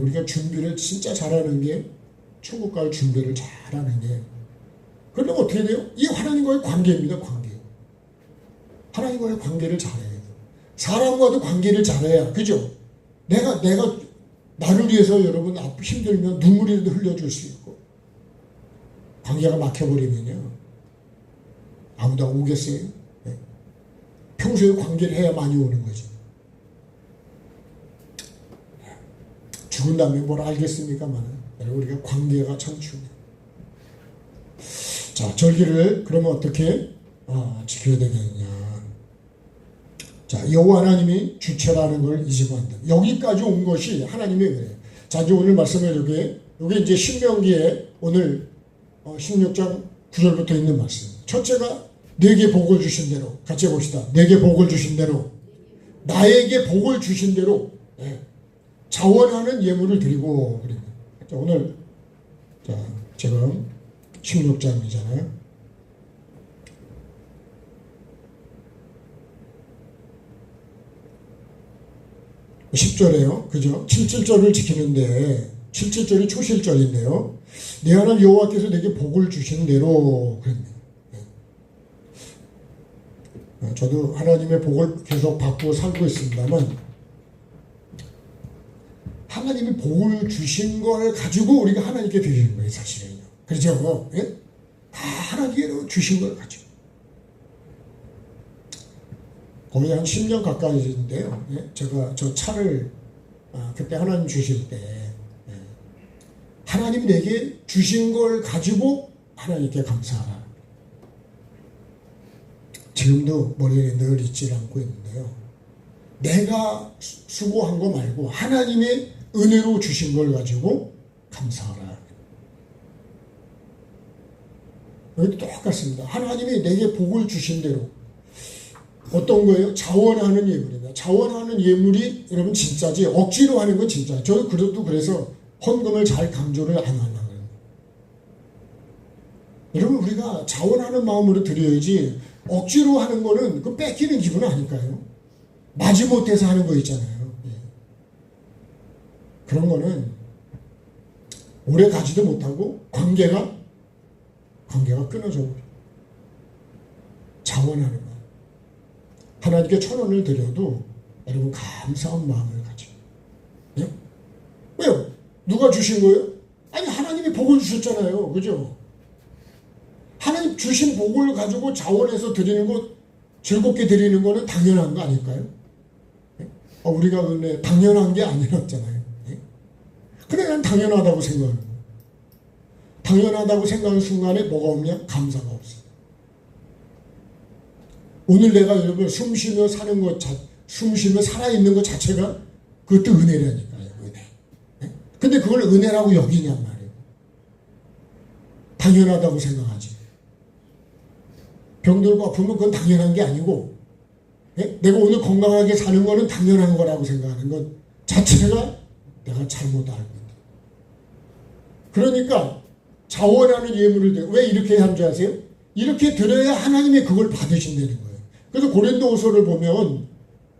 우리가 준비를 진짜 잘하는 게 천국 갈 준비를 잘하는 게 그러면 어떻게 돼요? 이 하나님과의 관계입니다. 관계. 하나님과의 관계를 잘해야 돼요. 사람과도 관계를 잘해야 그죠? 내가 나를 위해서 여러분 힘들면 눈물이라도 흘려줄 수 있고 관계가 막혀버리면요 아무도 안 오겠어요? 네. 평소에 관계를 해야 많이 오는 거지. 죽은 다음에 뭘 알겠습니까만 우리가 관계가 참 중요해요. 자, 절기를 그러면 어떻게 지켜야 되겠냐. 자, 여호와 하나님이 주체라는 걸 잊으면 안 돼. 여기까지 온 것이 하나님의 은혜예요. 자, 이제 오늘 말씀을 요게 이제 신명기에 오늘 16장 9절부터 있는 말씀. 첫째가 내게 복을 주신 대로 같이 봅시다. 내게 복을 주신 대로 나에게 복을 주신 대로 자원하는 예물을 드리고 그립니다. 자, 오늘 지금 16장이잖아요. 10절에요. 그죠? 7절을 지키는데 7절이 초실절인데요. 내 하나님 여호와께서 내게 복을 주신 대로 그럽니다. 저도 하나님의 복을 계속 받고 살고 있습니다만 하나님이 복을 주신 걸 가지고 우리가 하나님께 드리는 거예요. 사실은요. 그렇죠? 예? 다 하나님께로 주신 걸 가지고 거의 한 10년 가까이인데요. 예? 제가 저 차를 그때 하나님 주실 때 하나님이 내게 주신 걸 가지고 하나님께 감사하라. 지금도 머리에 늘 잊지 않고 있는데요. 내가 수고한 거 말고 하나님의 은혜로 주신 걸 가지고 감사하라. 여기도 똑같습니다. 하나님이 내게 복을 주신 대로 어떤 거예요? 자원하는 예물입니다. 자원하는 예물이 여러분 진짜지 억지로 하는 건 진짜예요. 저는 그래서 헌금을 잘 강조를 안 하려고 해요. 여러분 우리가 자원하는 마음으로 드려야지 억지로 하는 거는 그 뺏기는 기분 아닐까요? 마지못해서 하는 거 있잖아요. 예. 그런 거는 오래 가지도 못하고 관계가 끊어져 버려요. 자원하는 거. 하나님께 1,000원을 드려도 여러분 감사한 마음을 가지고. 예? 왜요? 누가 주신 거예요? 아니 하나님이 복을 주셨잖아요. 그죠? 하나님 주신 복을 가지고 자원해서 드리는 것, 즐겁게 드리는 거는 당연한 거 아닐까요? 예? 우리가 근데 당연한 게 아니었잖아요. 예? 그래 난 당연하다고 생각하는 거예요. 당연하다고 생각하는 순간에 뭐가 없냐? 감사가 없어요. 오늘 내가 여러분 숨 쉬며 사는 것, 숨 쉬며 살아있는 것 자체가 그것도 은혜라니까요. 은혜. 예? 근데 그걸 은혜라고 여기냔 말이에요. 당연하다고 생각하지. 병들고 아프면 그건 당연한 게 아니고 예? 내가 오늘 건강하게 사는 거는 당연한 거라고 생각하는 것 자체가 내가 잘못 알고 있다. 그러니까 자원하는 예물을 드려. 왜 이렇게 하는 줄 아세요? 이렇게 드려야 하나님이 그걸 받으신다는 거예요. 그래서 고린도후서를 보면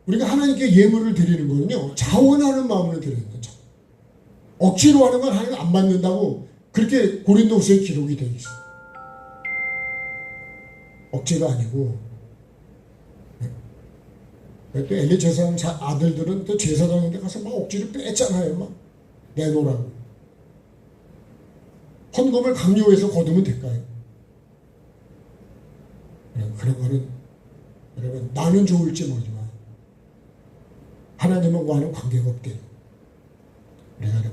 우리가 하나님께 예물을 드리는 거는요. 자원하는 마음으로 드리는 거죠. 억지로 하는 건 하나님 안 받는다고 그렇게 고린도후서에 기록이 되어 있어요. 억지가 아니고 또 엘리 제사장 아들들은 또 제사장인데 가서 막 억지로 뺐잖아요. 막 내놓으라고. 헌금을 강요해서 거두면 될까요? 그런 거는 여러분 나는 좋을지 모르지만 하나님과는 관계가 없대요.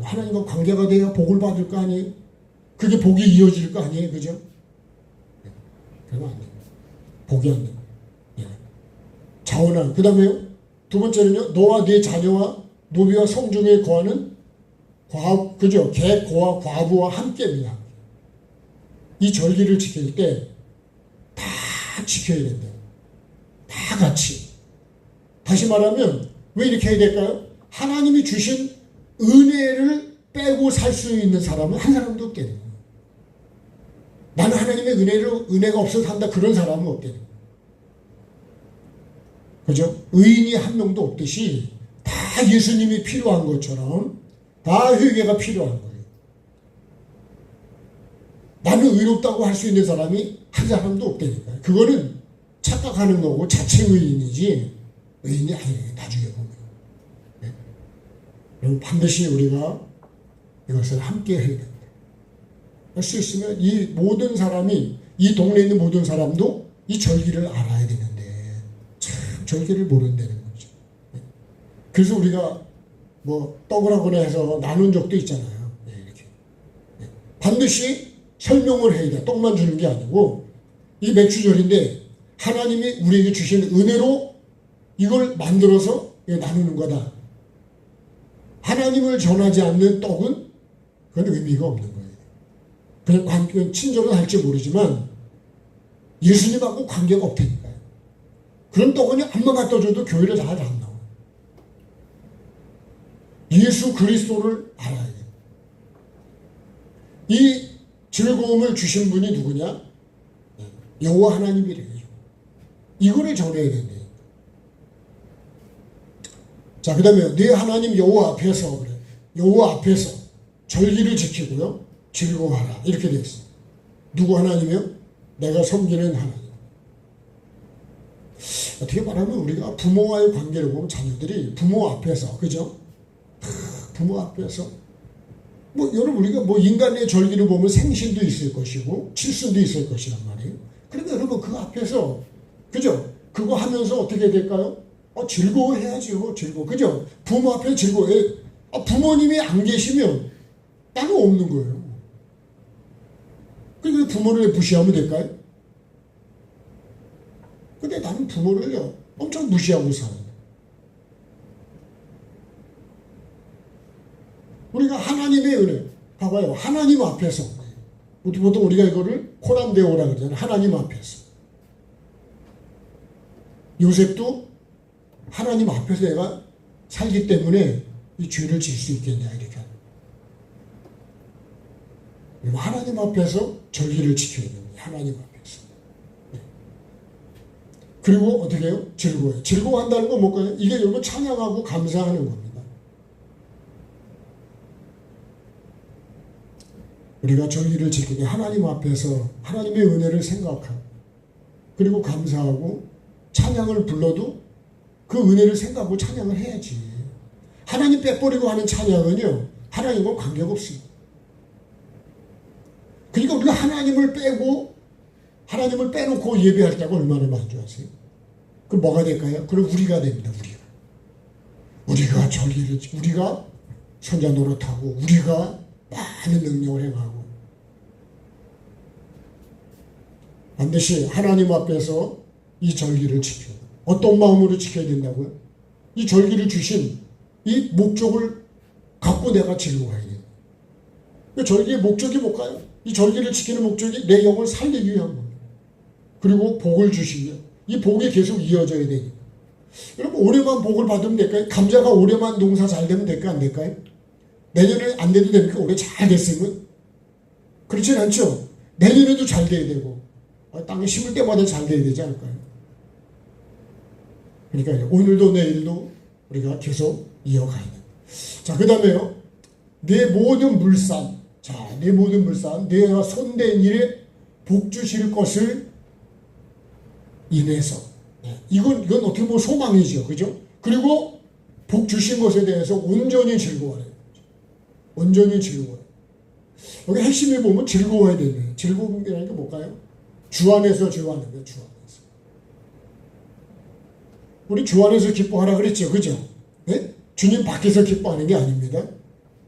하나님과 관계가 돼야 복을 받을 거 아니에요? 그게 복이 이어질 거 아니에요? 그죠? 그러면 안 돼요. 복이 안 돼요. 예. 자원하는. 그 다음에요. 두 번째는요. 너와 네 자녀와 노비와 성중에 거하는 그죠? 개, 고와 과부와 함께입니다. 이 절기를 지킬 때 다 지켜야 된대요. 다 같이. 다시 말하면 왜 이렇게 해야 될까요? 하나님이 주신 은혜를 빼고 살 수 있는 사람은 한 사람도 없겠네. 나는 하나님의 은혜가 없어서 산다, 그런 사람은 없겠네. 그죠? 의인이 한 명도 없듯이 다 예수님이 필요한 것처럼 다 회개가 필요한 거예요. 나는 의롭다고 할 수 있는 사람이 한 사람도 없다니까요. 그거는 착각하는 거고 자체 의인이지 의인이 아니에요. 나중에 보면. 네? 그럼 반드시 우리가 이것을 함께 해야 됩니다. 할 수 있으면 이 모든 사람이, 이 동네에 있는 모든 사람도 이 절기를 알아야 되는데 참 절기를 모른다는 거죠. 네? 그래서 우리가 뭐 떡을 하거나 해서 나눈 적도 있잖아요. 네, 이렇게. 네. 반드시 설명을 해야 돼. 떡만 주는 게 아니고 이 맥주절인데 하나님이 우리에게 주신 은혜로 이걸 만들어서 나누는 거다. 하나님을 전하지 않는 떡은 그건 의미가 없는 거예요. 그냥 친절은 할지 모르지만 예수님하고 관계가 없다니까요. 그런 떡은 암만 갖다 줘도 교회를 잘 안 나와요. 예수 그리스도를 알아야 돼요. 이 즐거움을 주신 분이 누구냐? 여호와 하나님이래요. 이거를 전해야 된대요. 자, 그 다음에 내 하나님 여호와 앞에서, 그래. 여호와 앞에서 절기를 지키고요, 즐거워하라. 이렇게 되어 있어요. 누구 하나님이요? 내가 섬기는 하나님. 어떻게 말하면 우리가 부모와의 관계를 보면 자녀들이 부모 앞에서, 그죠? 부모 앞에서 뭐 여러분 우리가 뭐 인간의 절기를 보면 생신도 있을 것이고 칠순도 있을 것이란 말이에요. 그러니까 여러분 그 앞에서, 그죠? 그거 하면서 어떻게 될까요? 즐거워해야죠. 즐거워. 그죠? 부모 앞에 즐거워해. 부모님이 안 계시면 나는 없는 거예요. 그러니까 부모를 무시하면 될까요? 근데 나는 부모를요 엄청 무시하고 살아요. 우리가 하나님의 은혜, 봐봐요. 하나님 앞에서, 보통 우리가 이거를 코란데오라 그러잖아요. 하나님 앞에서. 요셉도 하나님 앞에서 내가 살기 때문에 이 죄를 질 수 있겠냐, 이렇게. 하나님 앞에서 절기를 지켜야 됩니다. 하나님 앞에서. 네. 그리고 어떻게 해요? 즐거워요. 즐거워한다는 건 뭘까요? 이게 여러분 찬양하고 감사하는 겁니다. 우리가 절기를 지키게 하나님 앞에서 하나님의 은혜를 생각하고 그리고 감사하고 찬양을 불러도 그 은혜를 생각하고 찬양을 해야지. 하나님 빼버리고 하는 찬양은요 하나님과 관계가 없습니다. 그러니까 우리가 하나님을 빼놓고 예배할 때가 얼마나 만족하세요? 그럼 뭐가 될까요? 그럼 우리가 됩니다. 우리가 절기를, 우리가 선자 노릇하고 우리가 많은 능력을 행하고. 반드시 하나님 앞에서 이 절기를 지켜요. 어떤 마음으로 지켜야 된다고요? 이 절기를 주신 이 목적을 갖고 내가 즐거워해야 돼요. 절기의 목적이 뭘까요? 이 절기를 지키는 목적이 내 영을 살리기 위한 겁니다. 그리고 복을 주시며 이 복이 계속 이어져야 되니까. 여러분 올해만 복을 받으면 될까요? 감자가 올해만 농사 잘 되면 될까 안 될까요? 내년에 안 돼도 됩니까? 올해 잘 됐으면? 그렇진 않죠. 내년에도 잘 돼야 되고 땅에 심을 때마다 잘 돼야 되지 않을까요? 그러니까 오늘도 내일도 우리가 계속 이어가야 돼요. 자, 그 다음에요. 내 모든 물산, 내 모든 물산, 내가 손댄 일에 복 주실 것을 인해서. 이건 어떻게 보면 소망이죠. 그죠? 그리고 복 주신 것에 대해서 온전히 즐거워해요. 온전히 즐거워요. 여기 핵심에 보면 즐거워야 되네. 즐거움이라는 게 뭘까요? 주 안에서 즐거워하는 거예요. 주 안에서. 우리 주 안에서 기뻐하라 그랬죠. 그죠? 네? 주님 밖에서 기뻐하는 게 아닙니다.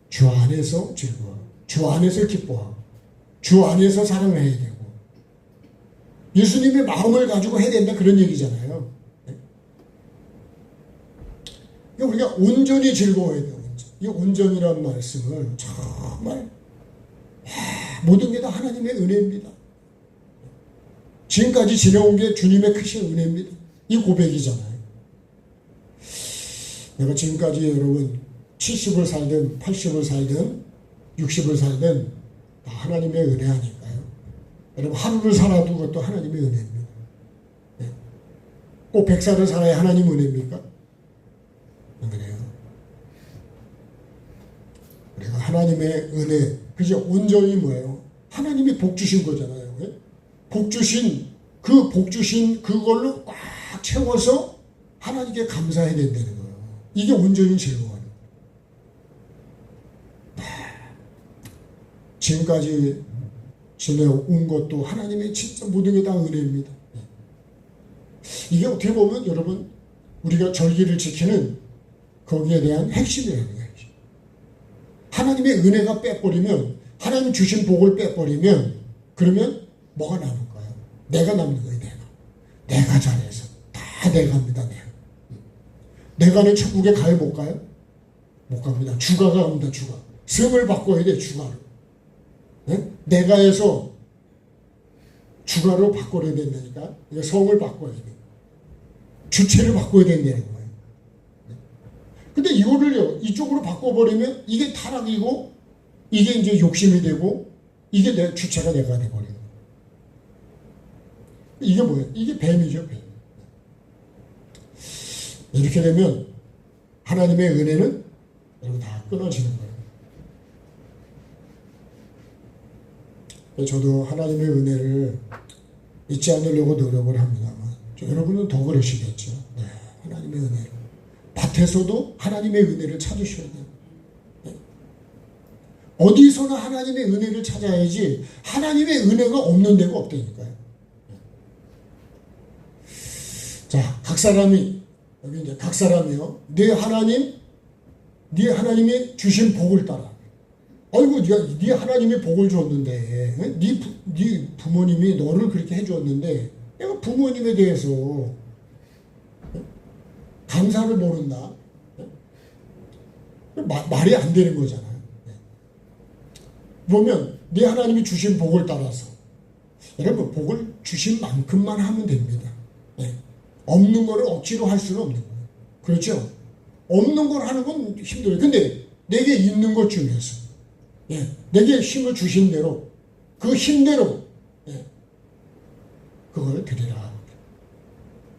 주 안에서 즐거워. 주 안에서 기뻐하고. 주 안에서 사랑해야 되고. 예수님의 마음을 가지고 해야 된다 그런 얘기잖아요. 네? 그러니까 우리가 온전히 즐거워야 돼요. 이 온전이라는 말씀을 정말 모든 게 다 하나님의 은혜입니다. 지금까지 지내온 게 주님의 크신 은혜입니다. 이 고백이잖아요. 내가 지금까지 여러분 70을 살든 80을 살든 60을 살면 다 하나님의 은혜 아닐까요? 여러분 하루를 살아도 그것도 하나님의 은혜입니다. 네. 꼭 100살을 살아야 하나님 은혜입니까? 안 그래요. 우리가 하나님의 은혜, 그죠? 온전히 뭐예요? 하나님이 복 주신 거잖아요. 네? 복 주신 그걸로 꽉 채워서 하나님께 감사해야 된다는 거예요. 이게 온전히 즐거워요. 지금까지 지내온 것도 하나님의 진짜 모든 게 다 은혜입니다. 이게 어떻게 보면 여러분 우리가 절기를 지키는 거기에 대한 핵심이라는 거예요. 하나님의 은혜가 빼버리면, 하나님 주신 복을 빼버리면, 그러면 뭐가 남을까요? 내가 남는 거예요. 내가 잘해서 다 내가 합니다. 내가는 천국에 가요? 못 가요? 못 갑니다. 주가가 갑니다. 주가. 성을 바꿔야 돼. 주가를. 네? 내가에서 주가로 바꿔야 된다니까. 성을 바꿔야 돼. 주체를 바꿔야 된다는 거예요. 근데 이거를요, 이쪽으로 바꿔버리면 이게 타락이고, 이게 이제 욕심이 되고, 이게 내 주체가 내가 돼버려요. 이게 뭐예요? 이게 뱀이죠, 뱀. 이렇게 되면 하나님의 은혜는 여러분 다 끊어지는 거예요. 저도 하나님의 은혜를 잊지 않으려고 노력을 합니다만, 여러분은 더 그러시겠죠. 네, 하나님의 은혜를. 밭에서도 하나님의 은혜를 찾으셔야 돼요. 네. 어디서나 하나님의 은혜를 찾아야지 하나님의 은혜가 없는 데가 없다니까요. 네. 자, 각 사람이, 여기 이제 각 사람이요. 네 하나님이 주신 복을 따라. 아이고, 네 하나님이 복을 줬는데, 네 부모님이 너를 그렇게 해줬는데, 내가 부모님에 대해서 감사를 모른다. 말이 안 되는 거잖아요. 그러면 네 하나님이 주신 복을 따라서, 여러분 복을 주신 만큼만 하면 됩니다. 없는 거를 억지로 할 수는 없는 거예요. 그렇죠? 없는 걸 하는 건 힘들어요. 근데 내게 있는 것 중에서 내게 힘을 주신 대로, 그 힘대로 그걸 드리라.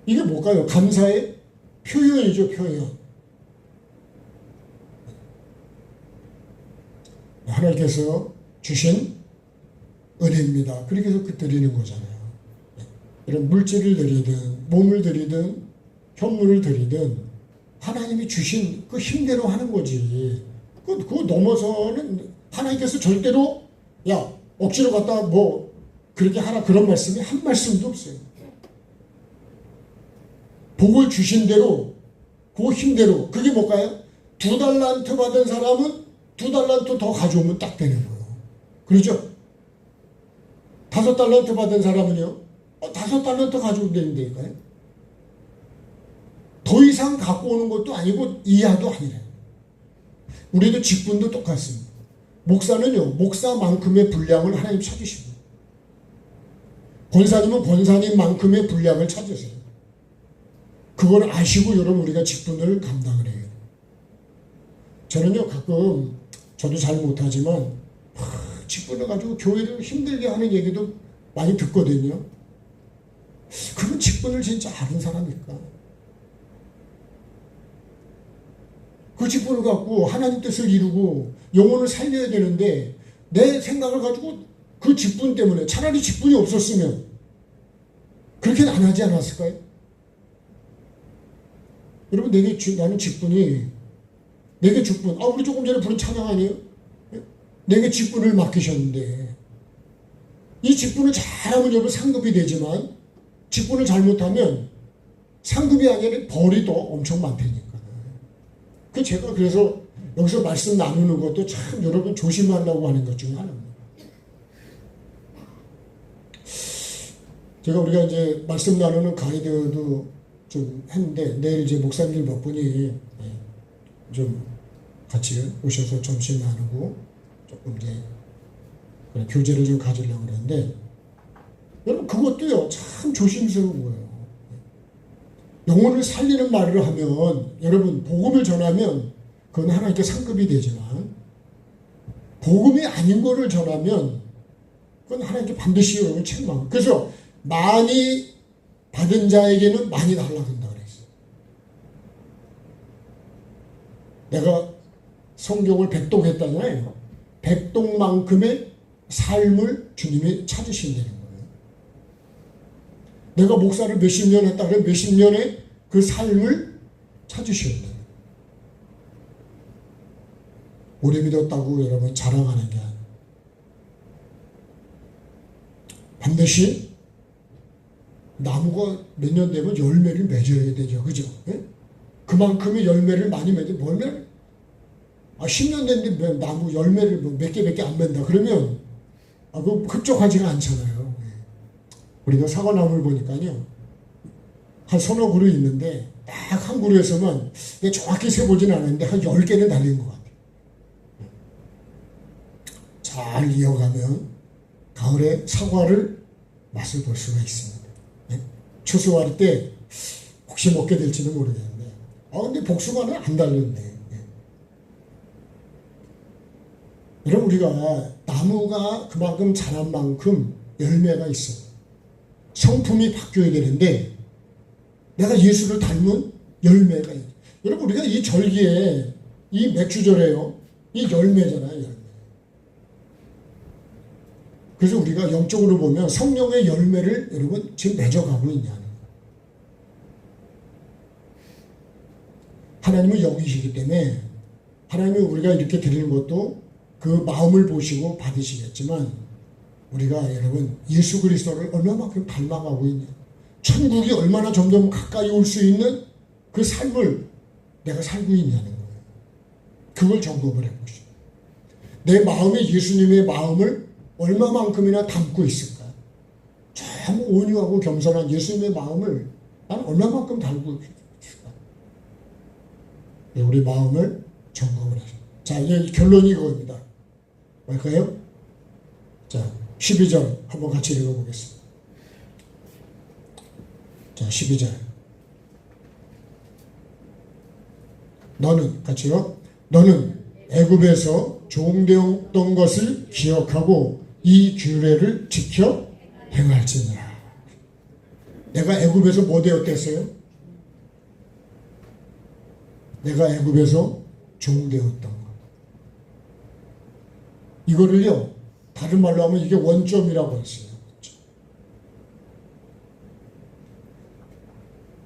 이게 뭘까요? 감사의 표현이죠, 표현. 하나님께서 주신 은혜입니다. 그렇게 해서 드리는 거잖아요. 이런 물질을 드리든, 몸을 드리든, 현물을 드리든, 하나님이 주신 그 힘대로 하는 거지. 그거 넘어서는 하나님께서 절대로, 야, 억지로 갖다 그렇게 하라, 그런 말씀이 한 말씀도 없어요. 복을 주신 대로, 그 힘대로. 그게 뭘까요? 2달란트 받은 사람은 2달란트 더 가져오면 딱 되는 거예요. 그렇죠? 5달란트 받은 사람은요, 5달란트 가져오면 되는데니까요. 더 이상 갖고 오는 것도 아니고 이하도 아니래요. 우리도 직분도 똑같습니다. 목사는요, 목사만큼의 분량을 하나님 찾으십니다. 권사님은 권사님만큼의 분량을 찾으세요. 그걸 아시고 여러분 우리가 직분을 감당을 해요. 저는요, 가끔 저도 잘 못하지만 직분을 가지고 교회를 힘들게 하는 얘기도 많이 듣거든요. 그런 직분을 진짜 아는 사람일까? 그 직분을 갖고 하나님 뜻을 이루고 영혼을 살려야 되는데, 내 생각을 가지고 그 직분 때문에, 차라리 직분이 없었으면 그렇게는 안 하지 않았을까요? 여러분, 나는 직분이, 내게 직분, 우리 조금 전에 부른 찬양 아니에요? 내게 직분을 맡기셨는데, 이 직분을 잘하면 여러분 상급이 되지만, 직분을 잘못하면 상급이 아니라 벌이 더 엄청 많다니까. 제가 그래서 여기서 말씀 나누는 것도 참 여러분 조심하려고 하는 것 중에 하나입니다. 우리가 이제 말씀 나누는 가이드도 좀 했는데, 내일 이제 목사님 몇 분이 좀 같이 오셔서 점심 나누고 조금 이제 교제를 좀 가지려고 그러는데, 여러분 그것도요 참 조심스러운 거예요. 영혼을 살리는 말을 하면, 여러분 복음을 전하면 그건 하나님께 상급이 되지만, 복음이 아닌 거를 전하면 그건 하나님께 반드시 여러분 책망. 그래서 많이 받은 자에게는 많이 달라진다 그랬어요. 내가 성경을 백독했다잖아요. 백독만큼의 삶을 주님이 찾으신다는 거예요. 내가 목사를 몇십 년 했다 그러면 몇십 년의 그 삶을 찾으셔야 돼요. 오래 믿었다고 여러분 자랑하는 게 아니에요. 반드시 나무가 몇 년 되면 열매를 맺어야 되죠. 그죠? 예? 그만큼의 열매를 많이 맺어. 뭘 10년 됐는데 나무 열매를 몇 개 안 맺는다. 그러면 그 흡족하지가 않잖아요. 예. 우리가 사과나무를 보니까요. 한 서너 그루 있는데 딱 한 그루에서만 정확히 세보지는 않았는데 한 10개는 달린 것 같아요. 잘 이어가면 가을에 사과를 맛을 볼 수가 있습니다. 예? 추수할 때 혹시 먹게 될지는 모르겠는데 근데 복숭아는 안 달렸네. 예. 여러분 우리가 나무가 그만큼 자란 만큼 열매가 있어요. 성품이 바뀌어야 되는데 내가 예수를 닮은 열매가 있어요. 여러분 우리가 이 절기에 이 맥주절에요. 이 열매잖아요. 열매. 그래서 우리가 영적으로 보면 성령의 열매를 여러분 지금 맺어가고 있냐는 거예요. 하나님은 여기시기 때문에 하나님은 우리가 이렇게 드리는 것도 그 마음을 보시고 받으시겠지만 우리가 여러분 예수 그리스도를 얼마만큼 닮아가고 있냐, 천국이 얼마나 점점 가까이 올 수 있는 그 삶을 내가 살고 있냐는 거예요. 그걸 점검을 해보시오. 내 마음에 예수님의 마음을 얼마만큼이나 담고 있을까? 참 온유하고 겸손한 예수님의 마음을 난 얼마만큼 담고 있을까? 우리 마음을 점검을 하죠. 자, 이제 결론이 이겁니다. 뭘까요? 자, 12절 한번 같이 읽어보겠습니다. 자, 12절. 너는, 같이요. 너는 애굽에서 종되었던 것을 기억하고 이 규례를 지켜 행할지니라. 내가 애굽에서 뭐 되었겠어요? 내가 애굽에서 종되었던 것. 이거를요, 다른 말로 하면 이게 원점이라고 했어요.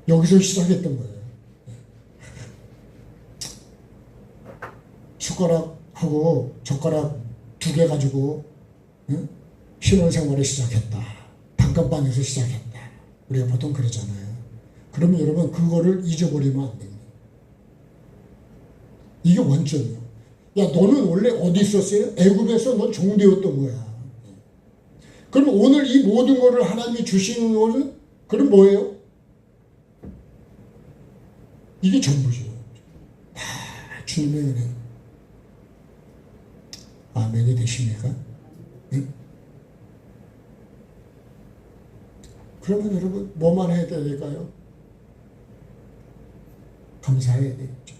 여기서 시작했던 거예요. 숟가락하고 젓가락 2개 가지고 신혼생활을 시작했다. 단칸방에서 시작했다. 우리가 보통 그러잖아요. 그러면 여러분 그거를 잊어버리면 안 됩니다. 이게 원점이에요. 야, 너는 원래 어디 있었어요? 애굽에서 넌 종되었던 거야. 그럼 오늘 이 모든 거를 하나님이 주시는 거는 그럼 뭐예요? 이게 전부죠. 다 주님의 은혜. 아멘이 되십니까? 응? 그러면 여러분 뭐만 해야 될까요? 감사해야 되겠죠.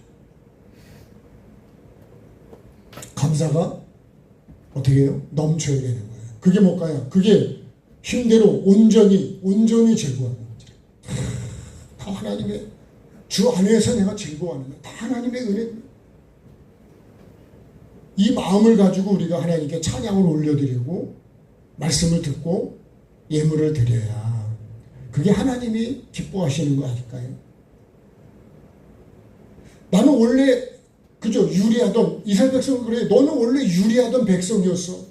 감사가 어떻게 해요? 넘쳐야 되는 거예요. 그게 뭘까요? 그게 힘대로 온전히 즐거워하는 거죠. 다 하나님의 주 안에서 내가 즐거워하는 거예요. 다 하나님의 은혜. 이 마음을 가지고 우리가 하나님께 찬양을 올려드리고 말씀을 듣고 예물을 드려야 그게 하나님이 기뻐하시는 거 아닐까요? 나는 원래 그죠? 유리하던 이스라엘 백성은 그래. 너는 원래 유리하던 백성이었어.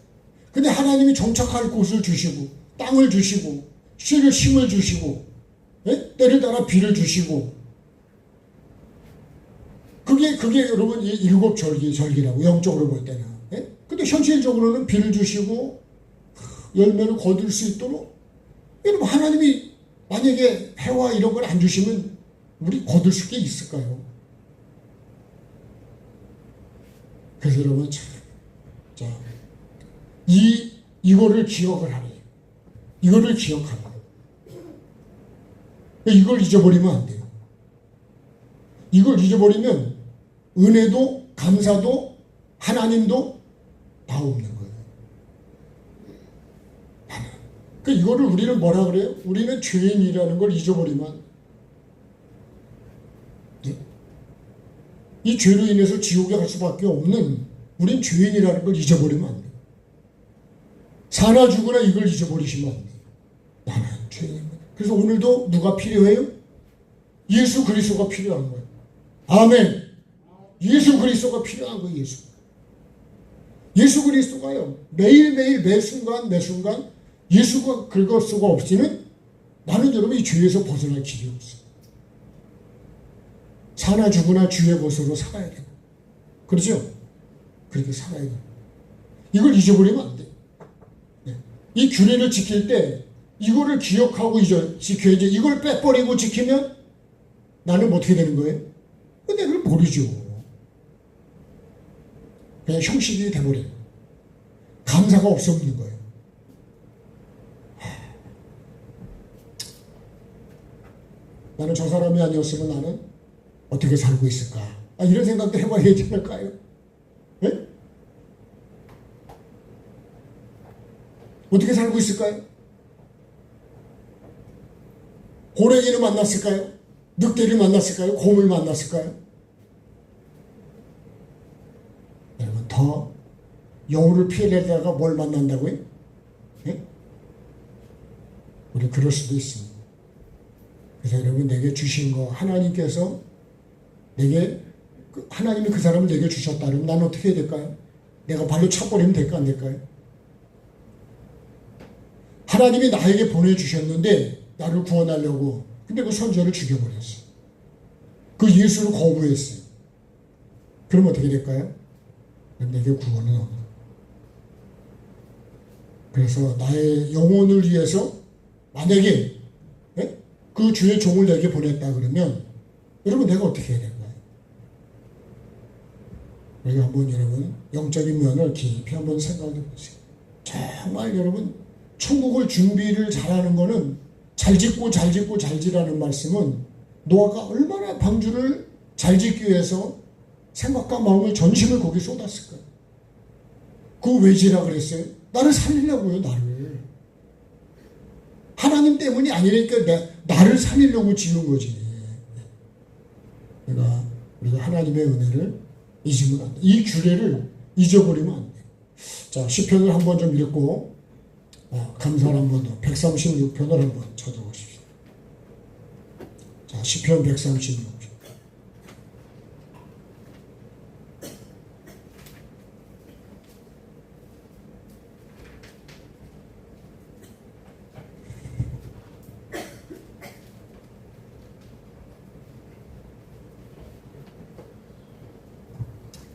근데 하나님이 정착할 곳을 주시고 땅을 주시고 씨를 심을 주시고 때를 따라 비를 주시고 그게 여러분 이 일곱 절기라고 영적으로 볼 때는. 근데 현실적으로는 비를 주시고 열매를 거둘 수 있도록 여러분 하나님이 만약에 해와 이런 걸 안 주시면 우리 거둘 수 게 있을까요? 그래서 여러분 자 이거를 기억을 하래요. 이거를 기억하라. 이걸 잊어버리면 안 돼요. 이걸 잊어버리면 은혜도 감사도 하나님도 다 없는 거예요. 나는. 그러니까 이거를 우리는 뭐라 그래요? 우리는 죄인이라는 걸 잊어버리면 이 죄로 인해서 지옥에 갈 수밖에 없는 우린 죄인이라는 걸 잊어버리면 안 돼요. 사나 죽으나 이걸 잊어버리시면 안 돼요. 나는 죄인입니다. 그래서 오늘도 누가 필요해요? 예수 그리스도가 필요한 거예요. 아멘. 예수 그리스도가 필요한 거예요. 예수 그리스도가요. 매일매일 매순간 매순간 예수가 그리스도가 없으면 나는 여러분 이 죄에서 벗어날 길이 없어요. 사나 죽으나 주의 것으로 살아야 돼요. 그렇죠? 그렇게 살아야 돼요. 이걸 잊어버리면 안 돼요. 네. 이 규례를 지킬 때 이거를 기억하고 지켜야지. 이걸 빼버리고 지키면 나는 어떻게 되는 거예요? 근데 그걸 버리죠. 그냥 형식이 돼버려요. 감사가 없어지는 거예요. 나는 저 사람이 아니었으면 나는 어떻게 살고 있을까? 이런 생각도 해봐야 되지 않을까요? 네? 어떻게 살고 있을까요? 호랭이를 만났을까요? 늑대를 만났을까요? 곰을 만났을까요? 여러분 더 여우를 피해내다가 뭘 만난다고요? 네? 우리 그럴 수도 있습니다. 그래서 여러분 내게 주신 거 하나님께서 내게 하나님이 그 사람을 내게 주셨다 그러면 난 어떻게 해야 될까요? 내가 발로 차버리면 될까 안 될까요? 하나님이 나에게 보내주셨는데 나를 구원하려고 근데 그 선지자를 죽여버렸어요. 그 예수를 거부했어요. 그럼 어떻게 될까요? 내게 구원은 없는. 그래서 나의 영혼을 위해서 만약에 그 주의 종을 내게 보냈다 그러면 여러분 내가 어떻게 해야 될까요? 우리가 한번 여러분 영적인 면을 깊이 한번 생각해 보세요. 정말 여러분 천국을 준비를 잘하는 거는 잘 짓고 잘 짓고 잘 지라는 말씀은 노아가 얼마나 방주를 잘 짓기 위해서 생각과 마음을 전심을 거기 쏟았을까요? 그거 왜 지라 그랬어요? 나를 살리려고요. 나를. 하나님 때문이 아니니까 나를 살리려고 지은 거지. 우리가 하나님의 은혜를 잊으면 안 돼. 이 규례를 잊어버리면 안 돼. 자, 시편을 한번 좀 읽고 감사를 한번 더 136편을 한번 쳐다보십시오. 자, 시편 136편.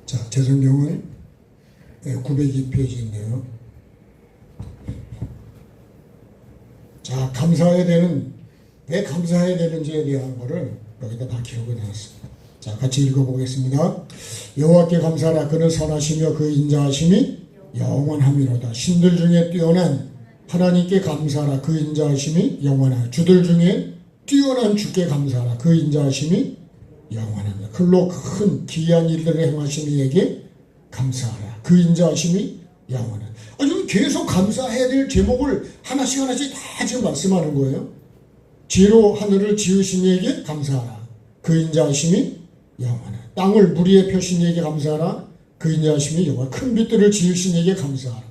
자, 제 성경은 902페이지인데요. 자, 감사해야 되는, 왜 감사해야 되는지에 대한 거를 여기다 다 기록을 해놨습니다. 자, 같이 읽어보겠습니다. 여호와께 감사하라. 그는 선하시며 그 인자하심이 영원함이로다. 신들 중에 뛰어난 하나님께 감사하라. 그 인자하심이 영원하다. 주들 중에 뛰어난 주께 감사하라. 그 인자하심이 영원합니다. 글로 큰 기이한 일들을 행하신 이에게 감사하라. 그 인자하심이 영원하다. 지금 계속 감사해야 될 제목을 하나씩 하나씩 다 지금 말씀하는 거예요. 지혜로 하늘을 지으신 이에게 감사하라. 그 인자하심이 영원하다. 땅을 물 위에 펴신 이에게 감사하라. 그 인자하심이 영원하다. 큰 빛들을 지으신 이에게 감사하라.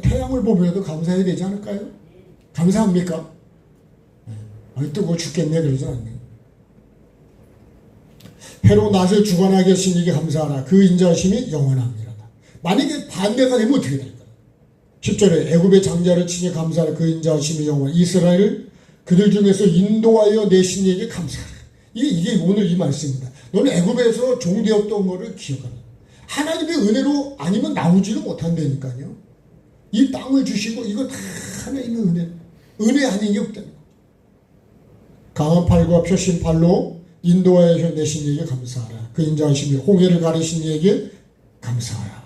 태양을 보면서도 감사해야 되지 않을까요? 감사합니까? 뜨거워 죽겠네 그러지 않네요. 해로 낮을 주관하게 하신 이에게 감사하라. 그 인자하심이 영원합니다. 만약에 반대가 되면 어떻게 될까요? 10절에 애굽의 장자를 치니 감사하라. 그 인자하심이 영원. 이스라엘을 그들 중에서 인도하여 내신 이에게 감사하라. 이게 오늘 이 말씀입니다. 너는 애굽에서 종되었던 것을 기억하라. 하나님의 은혜로 아니면 나오지는 못한다니까요. 이 땅을 주시고 이거 다 하나님의 은혜 아닌 게 없다는 거예요. 강한 팔과 펴신 팔로 인도하여 내신 이에게 감사하라. 그 인자하심이 홍해를 가르신 이에게 감사하라.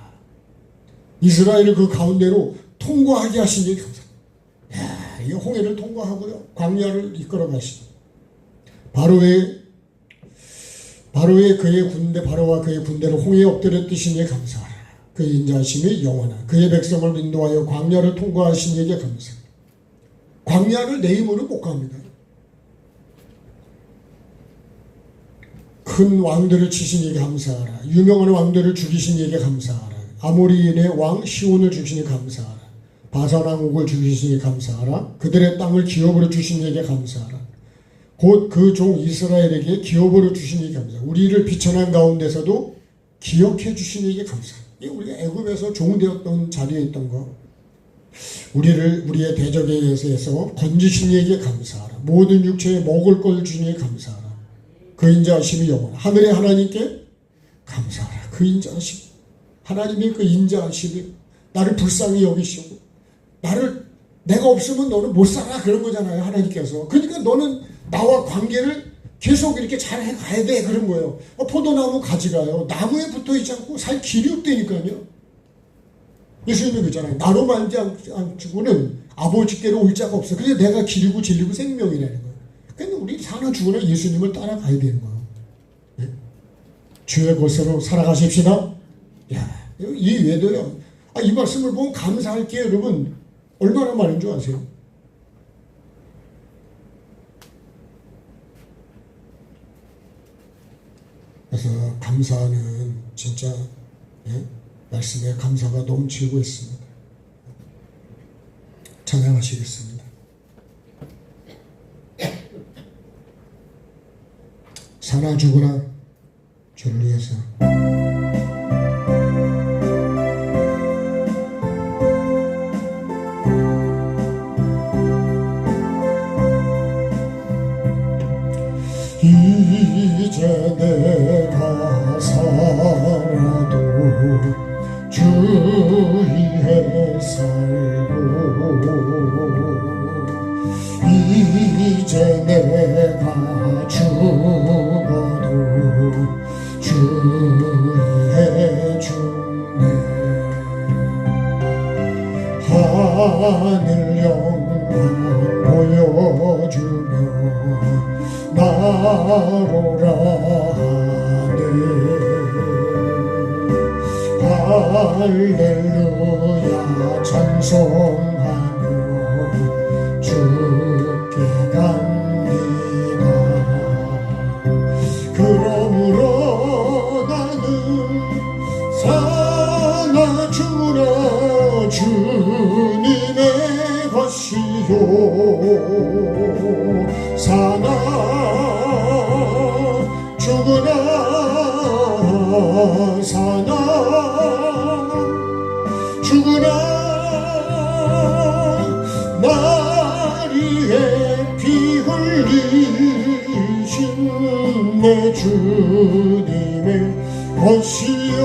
이스라엘을 그 가운데로 통과하게 하신 이에게 감사하라. 이 홍해를 통과하고요. 광야를 이끌어 가시고 바로의 그의 군대 바로와 그의 군대를 홍해에 엎드려 뜨신 이에 감사하라. 그 인자하심이 영원한 그의 백성을 인도하여 광야를 통과하신 이에게 감사. 광야를 내 힘으로 못 갑니다. 큰 왕들을 치신 이에게 감사하라. 유명한 왕들을 죽이신 이에게 감사하라. 아모리인의 왕 시온을 죽이신 이에게 감사하라. 바산 왕국을 죽이신 이에게 감사하라. 그들의 땅을 기업으로 주신 이에게 감사하라. 곧 그 종 이스라엘에게 기업으로 주신 이에게 감사하라. 우리를 비천한 가운데서도 기억해 주신 이에게 감사하라. 우리가 애굽에서 종되었던 자리에 있던 거, 우리를 우리의 대적에 의해서 건지신 이에게 감사하라. 모든 육체에 먹을 걸 주신 이에게 감사하라. 그 인자하심이 영원하라. 하늘의 하나님께 감사하라. 그 인자하심, 하나님의 그 인자하심이 나를 불쌍히 여기시고 내가 없으면 너는 못 살아, 그런 거잖아요, 하나님께서. 그러니까 너는 나와 관계를 계속 이렇게 잘 해가야 돼, 그런 거예요. 포도나무 가지가요, 나무에 붙어 있지 않고 살 길이 없다니까요. 예수님이 그러잖아요. 나로 말지 않고는 아버지께로 올 자가 없어. 그래서 내가 길이고 진리고 생명이라는 거예요. 그러니까 우리 사나 죽으나 예수님을 따라가야 되는 거예요. 네? 주의 것으로 살아가십시다. 야, 이 외에도요. 이 말씀을 보면 감사할게요, 여러분. 얼마나 많은 줄 아세요? 그래서 감사는 진짜 말씀에 감사가 넘치고 있습니다. 찬양하시겠습니다. 사나 죽으나 주를 위해서. 이제 내가 살아도 주 위에 살고, 이제 내가 죽어도 주 위에 죽네. 하늘 영광 보여주며 나로라 하네. 할렐루야 찬송하며 주께 갑니다. 그러므로 나는 사나 죽으나 주님의 것이요, 사나 죽으나 사나 죽으나 마리의 피 흘리신 내 주님의 것이요.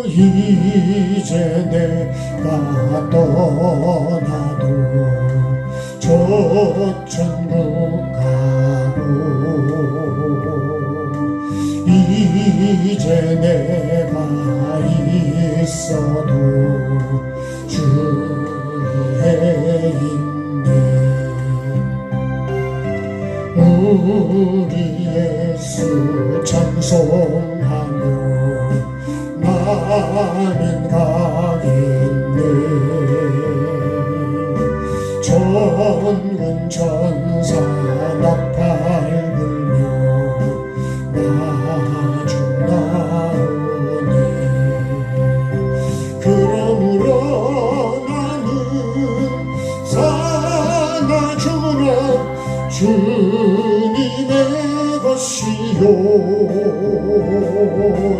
이제 내가 떠나도 저 천국 가고, 이제 내가 있어도 주 위에 있네. 우리 예수 찬송하며 나는 가겠네. 전군 천사 나팔 불며 마중 나오네. 그러므로 나는 사나 죽으나 주님의 것이요,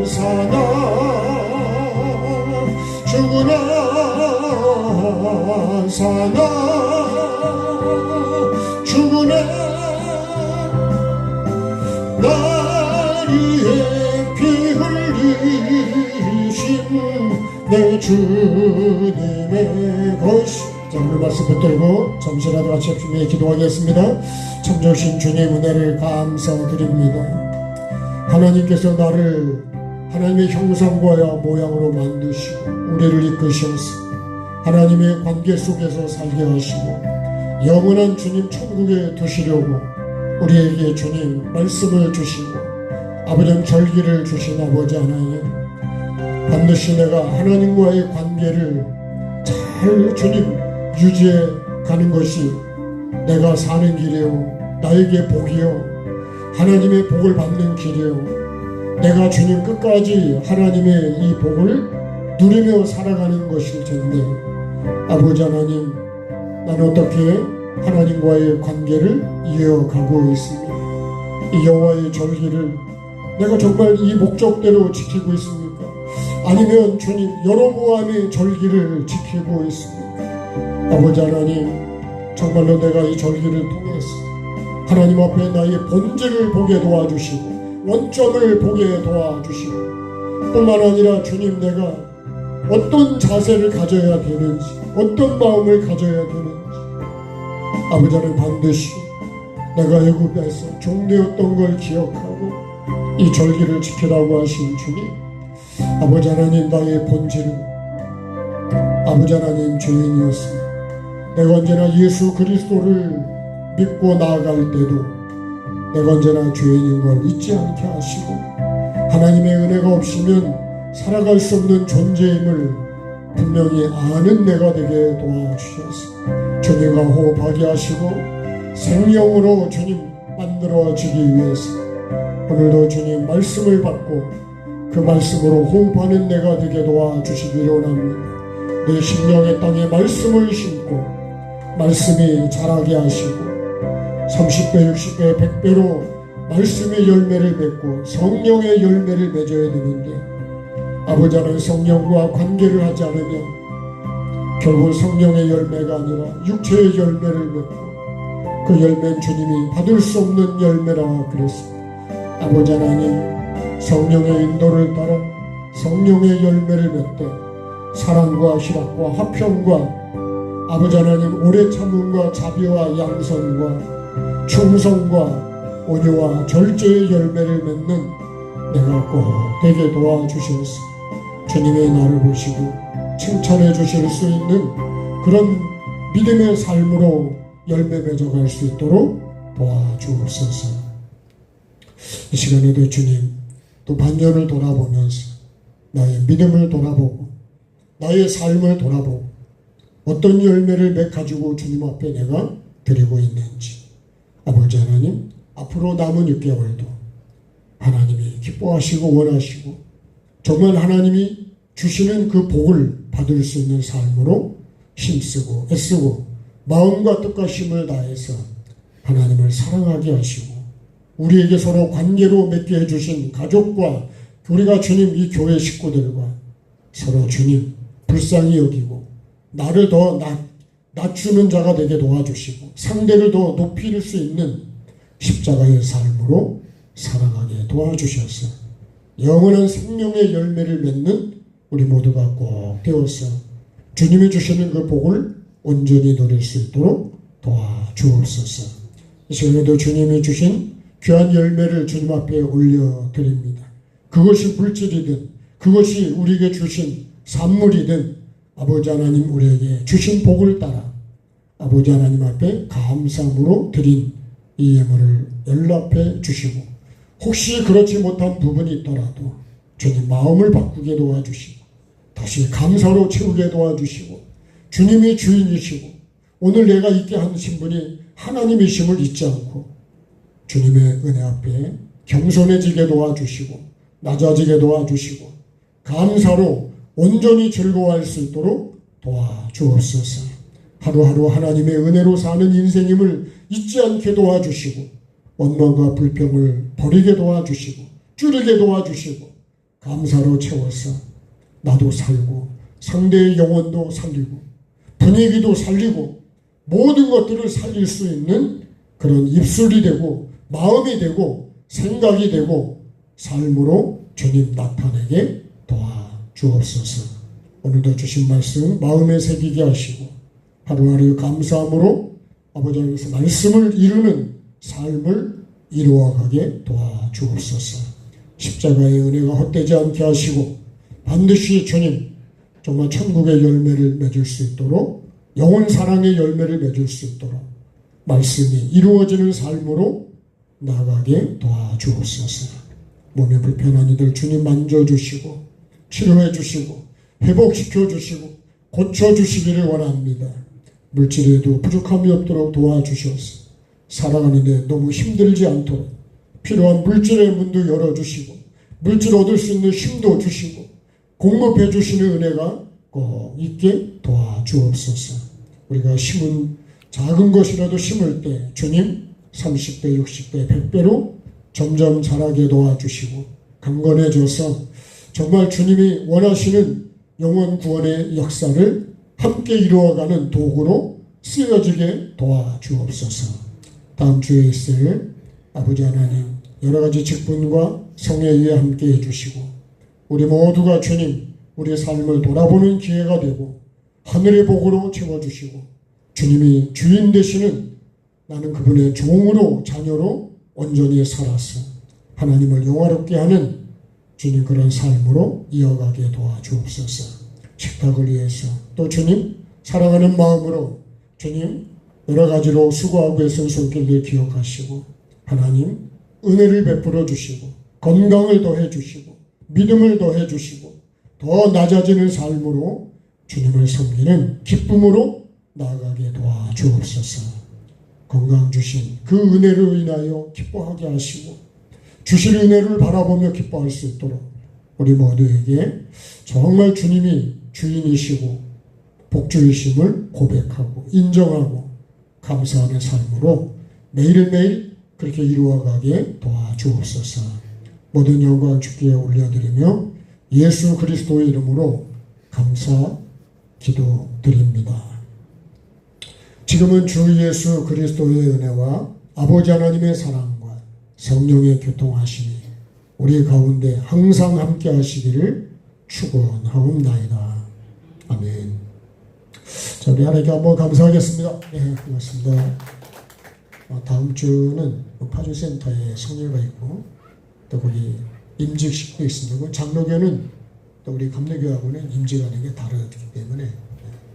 사나 죽으나 사나 죽으나 나리의 피 흘리신 내 주님의 것이. 자, 오늘 말씀 붙들고 잠시라도 같이 합심해 기도하겠습니다. 참 좋으신 주님 은혜를 감사드립니다. 하나님께서 나를 하나님의 형상과 모양으로 만드시고 우리를 이끄셔서 하나님의 관계 속에서 살게 하시고 영원한 주님 천국에 두시려고 우리에게 주님 말씀을 주시고 아버지 절기를 주신 아버지 하나님, 반드시 내가 하나님과의 관계를 잘 주님 유지해 가는 것이 내가 사는 길이요, 나에게 복이요, 하나님의 복을 받는 길이요, 내가 주님 끝까지 하나님의 이 복을 누리며 살아가는 것일 텐데, 아버지 하나님, 나는 어떻게 하나님과의 관계를 이어가고 있습니다. 이 여호와의 절기를 내가 정말 이 목적대로 지키고 있습니까? 아니면 주님 여로보암의 절기를 지키고 있습니까? 아버지 하나님, 정말로 내가 이 절기를 통해서 하나님 앞에 나의 본질을 보게 도와주시고 원점을 보게 도와주시고, 뿐만 아니라 주님 내가 어떤 자세를 가져야 되는지, 어떤 마음을 가져야 되는지, 아버지는 반드시 내가 애굽에서 종되었던 걸 기억하고 이 절기를 지키라고 하신 주님, 아버지 하나님, 나의 본질은 아버지 하나님 죄인이었습니다. 내가 언제나 예수 그리스도를 믿고 나아갈 때도 내가 언제나 죄인인 걸 잊지 않게 하시고, 하나님의 은혜가 없이면 살아갈 수 없는 존재임을 분명히 아는 내가 되게 도와주셔서 주님과 호흡하게 하시고 생명으로 주님 만들어지기 위해서 오늘도 주님 말씀을 받고 그 말씀으로 호흡하는 내가 되게 도와주시기를 원합니다. 내 심령의 땅에 말씀을 심고 말씀이 자라게 하시고 30배, 60배, 100배로 말씀의 열매를 맺고 성령의 열매를 맺어야 되는데, 아버지 하나님, 성령과 관계를 하지 않으면 결국 성령의 열매가 아니라 육체의 열매를 맺고 그 열매는 주님이 받을 수 없는 열매라 그랬습니다. 아버지 하나님, 성령의 인도를 따라 성령의 열매를 맺되 사랑과 희락과 화평과 아버지 하나님 오래 참음과 자비와 양선과 충성과 온유와 절제의 열매를 맺는 내가 꼭 되게 도와주셔서 주님의 나를 보시고 칭찬해 주실 수 있는 그런 믿음의 삶으로 열매 맺어갈 수 있도록 도와주옵소서. 이 시간에도 주님 또 반년을 돌아보면서 나의 믿음을 돌아보고 나의 삶을 돌아보고 어떤 열매를 가지고 주님 앞에 내가 드리고 있는지, 아버지 하나님, 앞으로 남은 6개월도 하나님이 기뻐하시고 원하시고 정말 하나님이 주시는 그 복을 받을 수 있는 삶으로 힘쓰고 애쓰고 마음과 뜻과 힘을 다해서 하나님을 사랑하게 하시고 우리에게 서로 관계로 맺게 해주신 가족과 우리가 주님 이 교회 식구들과 서로 주님 불쌍히 여기고 나를 더 낮추는 자가 되게 도와주시고 상대를 더 높일 수 있는 십자가의 삶으로 살아가게 도와주셔서 영원한 생명의 열매를 맺는 우리 모두가 꼭 되어서 주님이 주시는 그 복을 온전히 누릴 수 있도록 도와주옵소서. 이 시간에도 주님이 주신 귀한 열매를 주님 앞에 올려드립니다. 그것이 물질이든 그것이 우리에게 주신 산물이든 아버지 하나님 우리에게 주신 복을 따라 아버지 하나님 앞에 감사함으로 드린 이 예물을 연락해 주시고, 혹시 그렇지 못한 부분이 있더라도 주님 마음을 바꾸게 도와주시고 다시 감사로 채우게 도와주시고, 주님이 주인이시고 오늘 내가 있게 하신 분이 하나님이심을 잊지 않고 주님의 은혜 앞에 겸손해지게 도와주시고 낮아지게 도와주시고 감사로 온전히 즐거워할 수 있도록 도와주옵소서. 하루하루 하나님의 은혜로 사는 인생임을 잊지 않게 도와주시고 원망과 불평을 버리게 도와주시고 줄이게 도와주시고 감사로 채워서 나도 살고 상대의 영혼도 살리고 분위기도 살리고 모든 것들을 살릴 수 있는 그런 입술이 되고 마음이 되고 생각이 되고 삶으로 주님 나타내게 도와주옵소서. 오늘도 주신 말씀 마음에 새기게 하시고 하루하루 감사함으로 아버지 안에서 말씀을 이루는 삶을 이루어가게 도와주옵소서. 십자가의 은혜가 헛되지 않게 하시고 반드시 주님 정말 천국의 열매를 맺을 수 있도록 영원 사랑의 열매를 맺을 수 있도록 말씀이 이루어지는 삶으로 나가게 도와주옵소서. 몸에 불편한 이들 주님 만져주시고 치료해 주시고 회복시켜 주시고 고쳐 주시기를 원합니다. 물질에도 부족함이 없도록 도와주셔서 살아가는데 너무 힘들지 않도록 필요한 물질의 문도 열어주시고 물질 얻을 수 있는 힘도 주시고 공급해 주시는 은혜가 꼭 있게 도와주옵소서. 우리가 심은 작은 것이라도 심을 때 주님 30배, 60배, 100배로 점점 자라게 도와주시고 강건해져서 정말 주님이 원하시는 영원 구원의 역사를 함께 이루어가는 도구로 쓰여지게 도와주옵소서. 다음 주에 있을 아버지 하나님 여러 가지 직분과 성회에 함께 해주시고 우리 모두가 주님 우리의 삶을 돌아보는 기회가 되고 하늘의 복으로 채워주시고 주님이 주인 되시는 나는 그분의 종으로 자녀로 온전히 살아서 하나님을 영화롭게 하는 주님 그런 삶으로 이어가게 도와주옵소서. 식탁을 위해서 또 주님 사랑하는 마음으로 주님 여러 가지로 수고하고 애쓴 손길들 기억하시고 하나님 은혜를 베풀어 주시고 건강을 더해 주시고 믿음을 더해 주시고 더 낮아지는 삶으로 주님을 섬기는 기쁨으로 나아가게 도와주옵소서. 건강 주신 그 은혜를 인하여 기뻐하게 하시고 주실 은혜를 바라보며 기뻐할 수 있도록 우리 모두에게 정말 주님이 주인이시고 복주이심을 고백하고 인정하고 감사하는 삶으로 매일매일 그렇게 이루어가게 도와주옵소서. 모든 영광 주께 올려드리며 예수 그리스도의 이름으로 감사 기도드립니다. 지금은 주 예수 그리스도의 은혜와 아버지 하나님의 사랑과 성령의 교통하심이 우리 가운데 항상 함께 하시기를 축원하옵나이다. 아멘. 자, 우리 하나님께 한번 감사하겠습니다. 네, 고맙습니다. 다음 주는 파주센터에 성례가 있고 또 거기 임직식도 있습니다. 그 장로교는 또 우리 감리교하고는 임직하는 게 다르기 때문에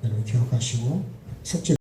여러분 기억하시고 석지